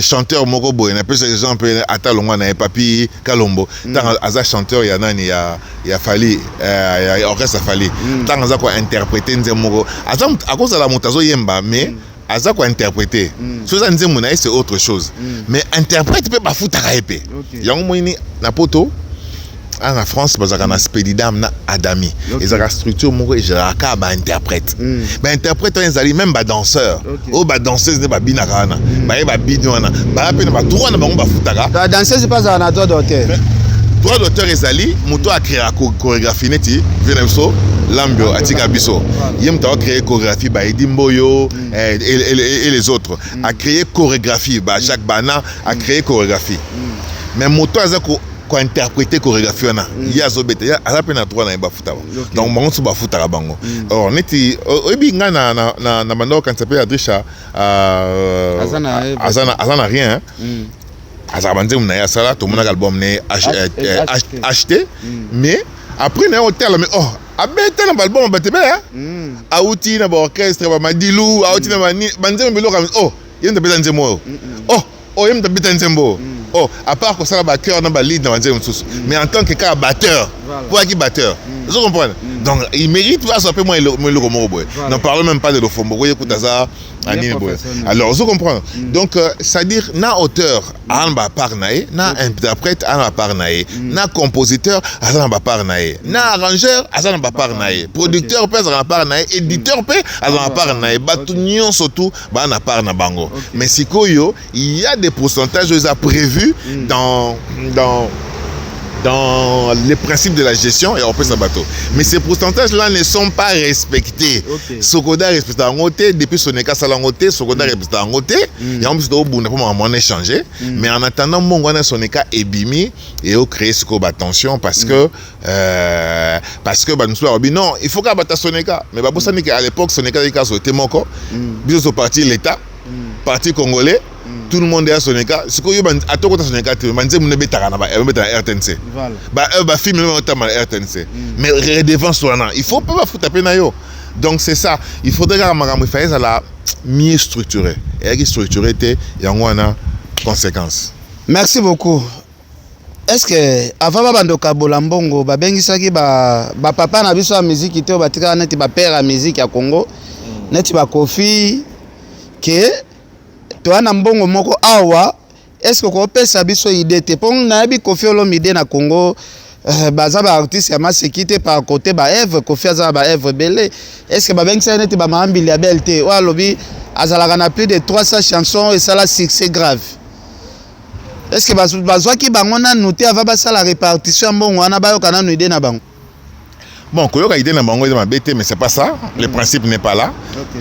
chanteur moko boy, na pesa exemple atalonga na papi Kalombo. Tant aza chanteur ya nani ya Fali, ya orchestre Fali. Tant aza ko interpréter nzemoko. Aza à cause de la montazo yemba mais aza ko interpréter. So ça nzembo na c'est autre chose. Mais interprète peut pas foutre à épée. Yango moini na poto en France parce qu'on a spédidam na adami. Ils ont la structure moko et je la ba interprète. Ba interprète on ezali même ba danseur. Oh ba danseuse ne ba binakana. Ba bidwana. Ba pe na ba droit na bango ba futaka. La danseuse c'est pas un droit d'auteur. Droit d'auteur ezali moto a créé la chorégraphie neti venemso Lambio Atika Biso. Yem ta créé chorégraphie ba Edi Mboyo et les autres a créé chorégraphie ba Jacques Bana a créé chorégraphie. Mais moto azako ko interpréter chorégraphie na ya zobeta ya ala pe na droit na ba futa. Donc bango so ba futa bango. Or neti obi nga na bando quand ça peut Adrisha azana rien. Azabanze mna ya sala to mona album ne acheté mais après na hôtel mais oh abeta na album batebe auti na ba orchestre ba madilu auti na banze mbelo comme oh yenda beta nzemo oh yenda beta nzembo oh à part que ça ba cœur na ba lead na banze msusu mais en tant que batteur pour qui batteur vous comprenez donc il mérite pas ça peu moi le romo boy n'en parle même pas de l'ofombo vous écoutez ça alors vous comprenez donc c'est-à-dire na auteur an ba parnaé na interprète an ba parnaé na compositeur an ba parnaé na arrangeur an ba parnaé producteur peut an ba parnaé éditeur peut an ba parnaé batunion surtout ba na parna bango mais sikoyo il y a des pourcentages ils a prévus dans dans les principes de la gestion et on peut bateau. Mais ces pourcentages-là ne sont pas respectés. Sokoda respecte en côté, depuis Soneka Salangote, Sokoda respecte en côté, et en plus de Obunda pour m'en échanger. Mais en attendant, mon Soneka est bimi et au créer ce qu'on attention parce que nous sommes non, il faut qu'à battre Soneka. Mais à l'époque, Soneka a sauté mon corps. Bisous au parti l'État, parti congolais. Tout le monde est à Soneka. Ce que à tout côté Soneka, tu m'as dit que tu es RTNC. Voilà. Film RTNC. Mais redevance soit là. Il faut pas foutre taper nayo. Donc c'est ça. Il faudrait que la mieux structuré. Et structuré et on a conséquences. Merci beaucoup. Est-ce que avant bandoka bolambongo babengisaki ba papa na biso ya musique ite batika neti ba père ya musique ya Congo neti ba Kofi ke to ana mbongo moko awa est-ce que ko pesa biso idée te pon na bi Kofi Olomide na Congo baza ba artiste ya masekite par côté ba Eve Kofi aza ba Eve belé est-ce que babengisa neti ba mambili ya belte wa lobi azalaka na plus de 300 chansons et ça la succès grave. Est-ce que bazwa ki bango na noté avant basa la répartition mbongo wana bayoka na idée na bango? Bon, koyoka idée na bango ma bête mais c'est pas ça. Le principe n'est pas là.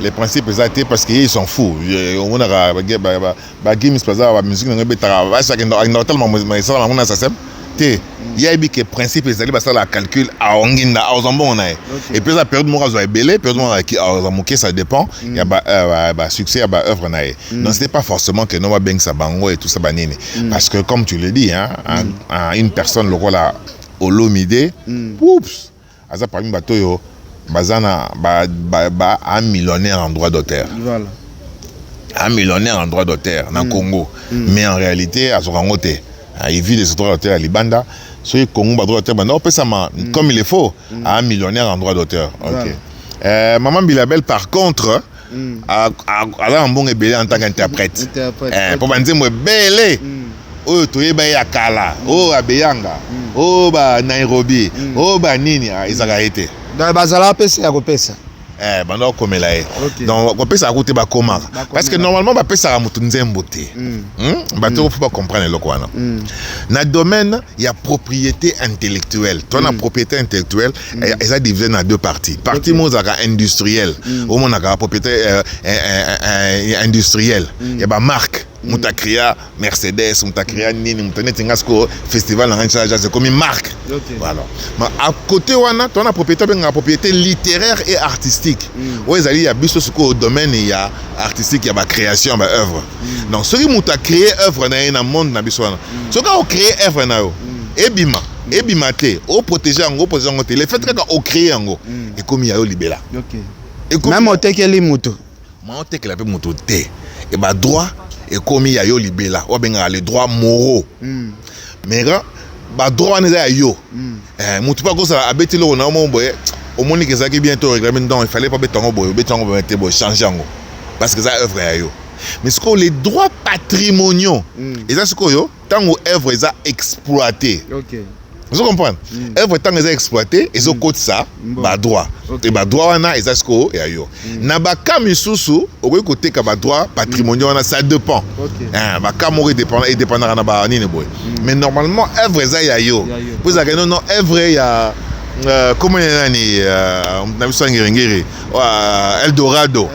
Le principe est été parce qu'ils sont fous. On a ba games plaza ba musique na beta ba ça que normalement mais ça on a ça té il y a que principe est allé basa la calcul à onginda à ozambon na et puis la période moi zo belé période moi qui azamuké ça dépend il y a ba succès il y a ba œuvre na donc c'était pas forcément que no beng sa bango et tout ça banini parce que comme tu le dis hein une personne le rôle Olomide oups aza parmi bato yo bazana ba un millionnaire en droit d'auteur. Voilà. Un millionnaire en droit d'auteur dans Congo mais en réalité azorangote il vit des droits d'auteur à Libanda. Ce Congo ba droit d'auteur maintenant comme il est faux à un millionnaire en droit d'auteur. OK. Maman Bilabel par contre a un bon belé en tant qu'interprète. Pour banze mo belé. Oh toyeba ya kala, oh abeyanga, oh ba Nairobi, oh ba nini izaka été. Donc bazala pesa ya kopesa. Bando komela e. Donc kopesa a côté ba koma. Parce que normalement ba pesa mutu nzembo te. Bato faut pas comprendre le quoi. Na domaine il y a propriété intellectuelle. Toi na propriété intellectuelle, ça divise en deux parties. Partie mozaka industrielle, au monde na propriété industrielle. Il y a ba marque Moutakria Mercedes, Moutakria Nini, Moutanetinasko Festival en Ranchage, c'est comme une marque. Voilà. Mais à côté, on a la propriété littéraire et artistique. Où il y a bis au domaine, il y a artistique, il y a ma création, ma œuvre. Donc, ceux qui ont créé œuvre dans le monde, ceux qui ont créé œuvre dans le monde, et bimate, au protéger en gros, les faits qu'on créé en gros, et comme il y a eu libéla. Même au tekeli muto. Moi, on tekeli peu muto té. Et bah droit. Et comme il y a yo libéla, ou bien les droits moraux. Mais bah droit n'est pas yo. Mutu pas que ça abeti lo na mo boye. Au monde que ça qui bientôt règlement donc il fallait pas betongo boye, betongo mettre boye changer ngo. Parce que ça œuvre ya yo. Mais ce que les droits patrimoniaux, et ça ce que yo tant que œuvre est exploité. OK. Vous comprenez? Œuvre tant que exploité, ils ont côté ça, bah droit. Et bah droit on a et ça ce que ya yo. Na ba kamisusu, au côté ka ba droit patrimonial ça dépend. Bah kamori dépend et dépendra na ba nini boy. Mais normalement œuvre ça ya yo. Vous avez non œuvre ya comment il y a ni na biso ngirengiri Eldorado.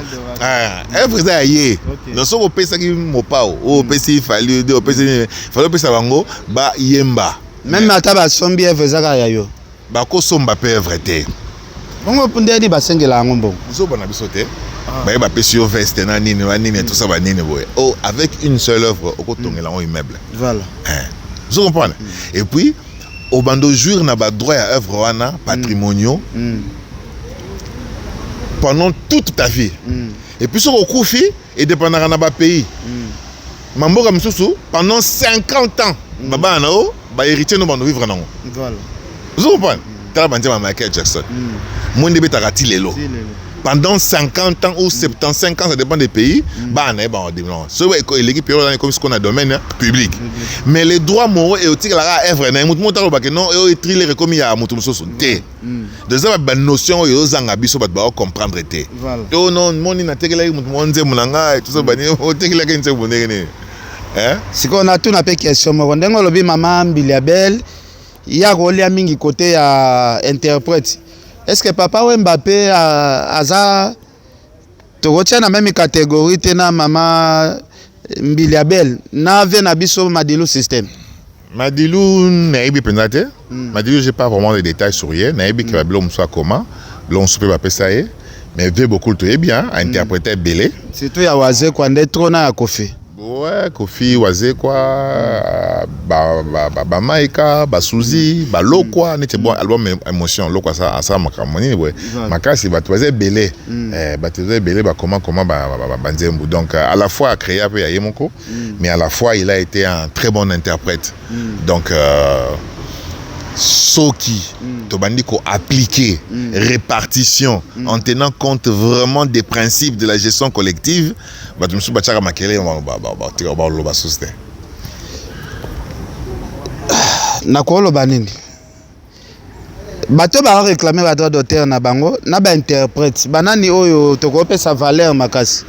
Œuvre ça yé. Non so ko pesa ki mopao, o pesi fali de o pesi pesa bango ba yemba. Même ata ba sombi evezaka ya yo. Ba ko somba pe œuvre te. Bongo pundeli basengela ngombo. Zo bana biso te. Ba ba pesi yo veste na nini tout ça ba nini boy. Oh avec une seule œuvre au kotongela un immeuble. Voilà. Vous comprenez? Et puis au bando jour na ba droit à œuvre wana patrimoniaux pendant toute ta vie. Et puis sur au koufi et dépendra na ba pays. Mamboka msusu pendant 50 ans. Baba nao ba héritier no bando vivre nango. Voilà. Vous comprenez? Tala bandi ma Michael Jackson. Monde betarati lelo. Pendant 50 ans ou 75 ans, ça dépend des pays, bah on est bon. L'équipe comme ce qu'on a domaine public. Mais les droits moraux et aussi la œuvre, non, et triller comme il y a mutum sosunté. De ça, la notion et aux angabiso bat ba comprendre té. Oh non, mon ina tekela mutum nze munanga et tout ça bani o tekela kenze bonene. Hein? Si qu'on a tout na pe question, on dengo lobi maman Biliabel. ya rôle ya mingi côté ya interprète. Est-ce que papa ou Mbappé aza tokotia na même catégorie tena mama Mbiliabel na ve na biso Madilu système? Madilu naibi pendate. Madilu j'ai pas vraiment de détails sur hier. Naibi qui va blom soit comment. L'on soupe va ça mais veut beaucoup le bien à interpréter belé. Surtout ya waze kwa ndetro na ya Kofi. Ouais, Kofi waze quoi ba Maika, ba Suzy, ba Lokwa, n'était bon album émotion Lokwa ça makamoni ouais. Makasi ba waze belé. Ba waze belé ba comment ba nzembu. Donc à la fois créé un peu ya Yemoko, mais à la fois il a été un très bon interprète. Donc Soki, Tobandiko appliqué, répartition, en tenant compte vraiment des principes de la gestion collective, je me suis dit que nakolo banini bato ba réclamer ba droit d'auteur na bango na ba interprète banani oyo tokope sa valeur makasi.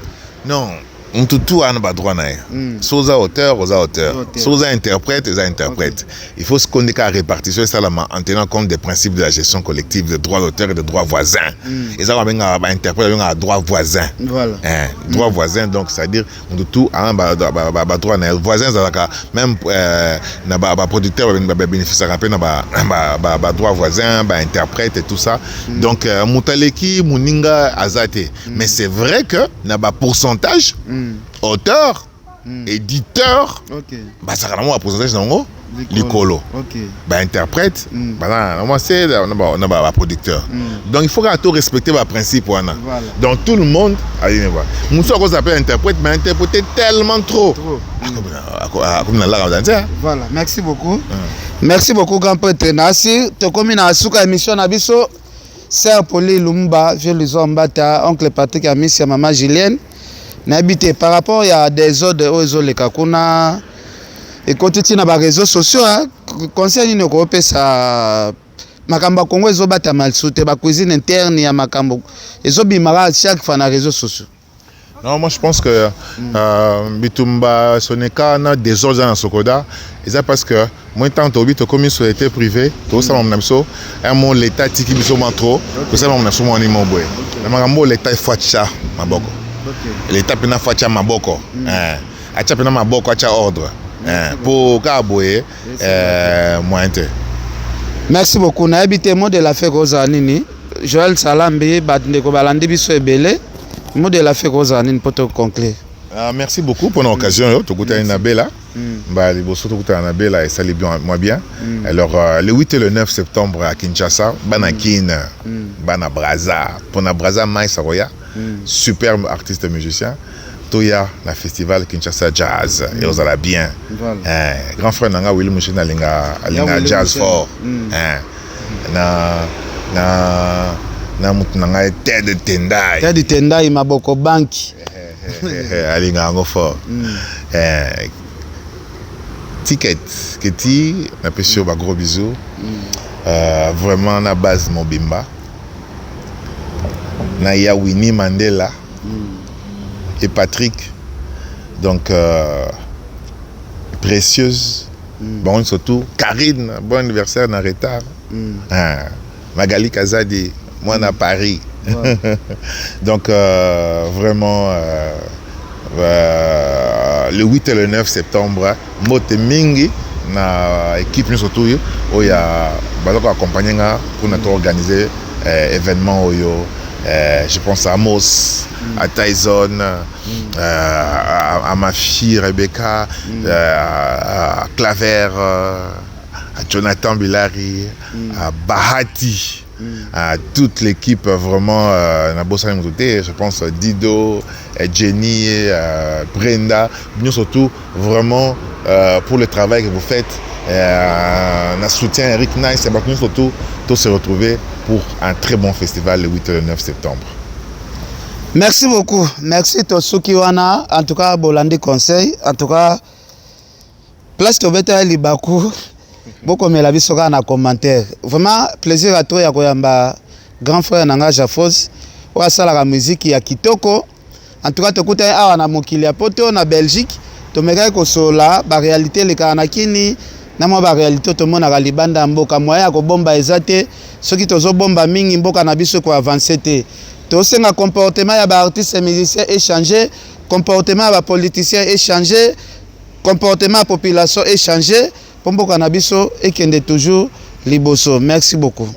Non, on tout a un droit nae. Soza auteur, aux auteurs. Soza interprète, aux interprètes. Il faut se connaître à la répartition en tenant compte des principes de la gestion collective, de droits d'auteur et de droits voisins. Et ça va bien interprète un droit voisin. Voilà. Droit voisin, donc c'est-à-dire on tout a un droit nae. Voisin, même na producteur bénéficiaire un peu na droit voisin, interprète et tout ça. Donc Moutaleki, Mouninga, Azate. Mais c'est vrai que na pourcentage auteur, éditeur, ça a un pourcentage dans l'écolo. Interprète, c'est un producteur. Donc il faut tout respecter le principe. Donc tout le monde, nous sommes interprète, mais interpréter tellement trop. Voilà, merci beaucoup. Merci beaucoup, grand prêtre Nassi. Tu as commis dans la émission Nabiso, Sœur Poli Lumba, Vieux Mbata, Oncle Patrick Amicia, Maman Julienne. N'habite par rapport à des autres aux les kakuna et quand na ba réseaux sociaux conseil ni ko pesa makamba Congo ezo bata mal soute ba cuisine interne ya makambo ezo bimara chaque fois na réseaux sociaux. Non, moi je pense que Bitumba Soneka na des autres dans Sokoda et ça parce que moi tant to bito comme société privée tout ça mon namso un mon l'état tiki biso trop tout ça mon namso mon animo boy na makambo l'état facha maboko. L'État pena facha maboko. Acha pena maboko acha ordre. Pour kaboye mointe. Merci beaucoup. Na habité mot de la fête Rosanini. Joël Salambe batne ko balandi biso ebele. Mot de la fête Rosanini pour te conclure. Merci beaucoup pour l'occasion to kuta na bela. Ba liboso to kuta na bela et ça les bien moi bien. Alors le 8 et le 9 septembre à Kinshasa, Banakin, Bana Braza, pour na Braza Mai Saroya. Superbe artiste musicien. Toya, la festival Kinshasa Jazz. Et on a bien. Grand frère Nanga Willy Mouchina Alinga Jazz fort. Na mutunanga Ted Tendai. Ted Tendai Maboko Banki. Alinga Ango fort. Ticket, Keti, na pesio ba gros bisous. Vraiment na base Mobimba. Naya Winnie Mandela et Patrick, donc précieuse, bon surtout Karine, bon anniversaire dans retard, Magali Kazadi, moi à Paris, donc vraiment le 8 et le 9 septembre, Mote Mingi, na équipe nous surtout, où il y a accompagné pour nous organiser événement Oyo. Je pense à Amos, à Tyson, à ma fille Rebecca, à Claver, à Jonathan Bilari, à Bahati, à toute l'équipe vraiment, je pense à Dido, Jenny, Brenda, nous surtout vraiment pour le travail que vous faites. On soutient Eric Nice et nous surtout tous se retrouver pour un très bon festival le 8 et le 9 septembre. Merci beaucoup. Merci Tosuki Wana. En tout cas, Bolandi Conseil. En tout cas, place Tobeta Libaku. Beaucoup me la vie sera en commentaire. Vraiment, plaisir à toi, Yakoyamba, grand frère Nanga Jafos. Ou à la musique ya Kitoko. En tout cas, tu écoutes à Mokili à Poto, na Belgique. Tu me dis que la réalité, les Kanakini. na mwa ba réalité to mona libanda mboka moya ko bomba ezate soki tozo bomba mingi mboka na biso ko avancer te to senga comportement ya ba artistes et musiciens échanger comportement ya ba politiciens échanger comportement ya population échanger pour mboka na biso ekende toujours liboso. Merci beaucoup.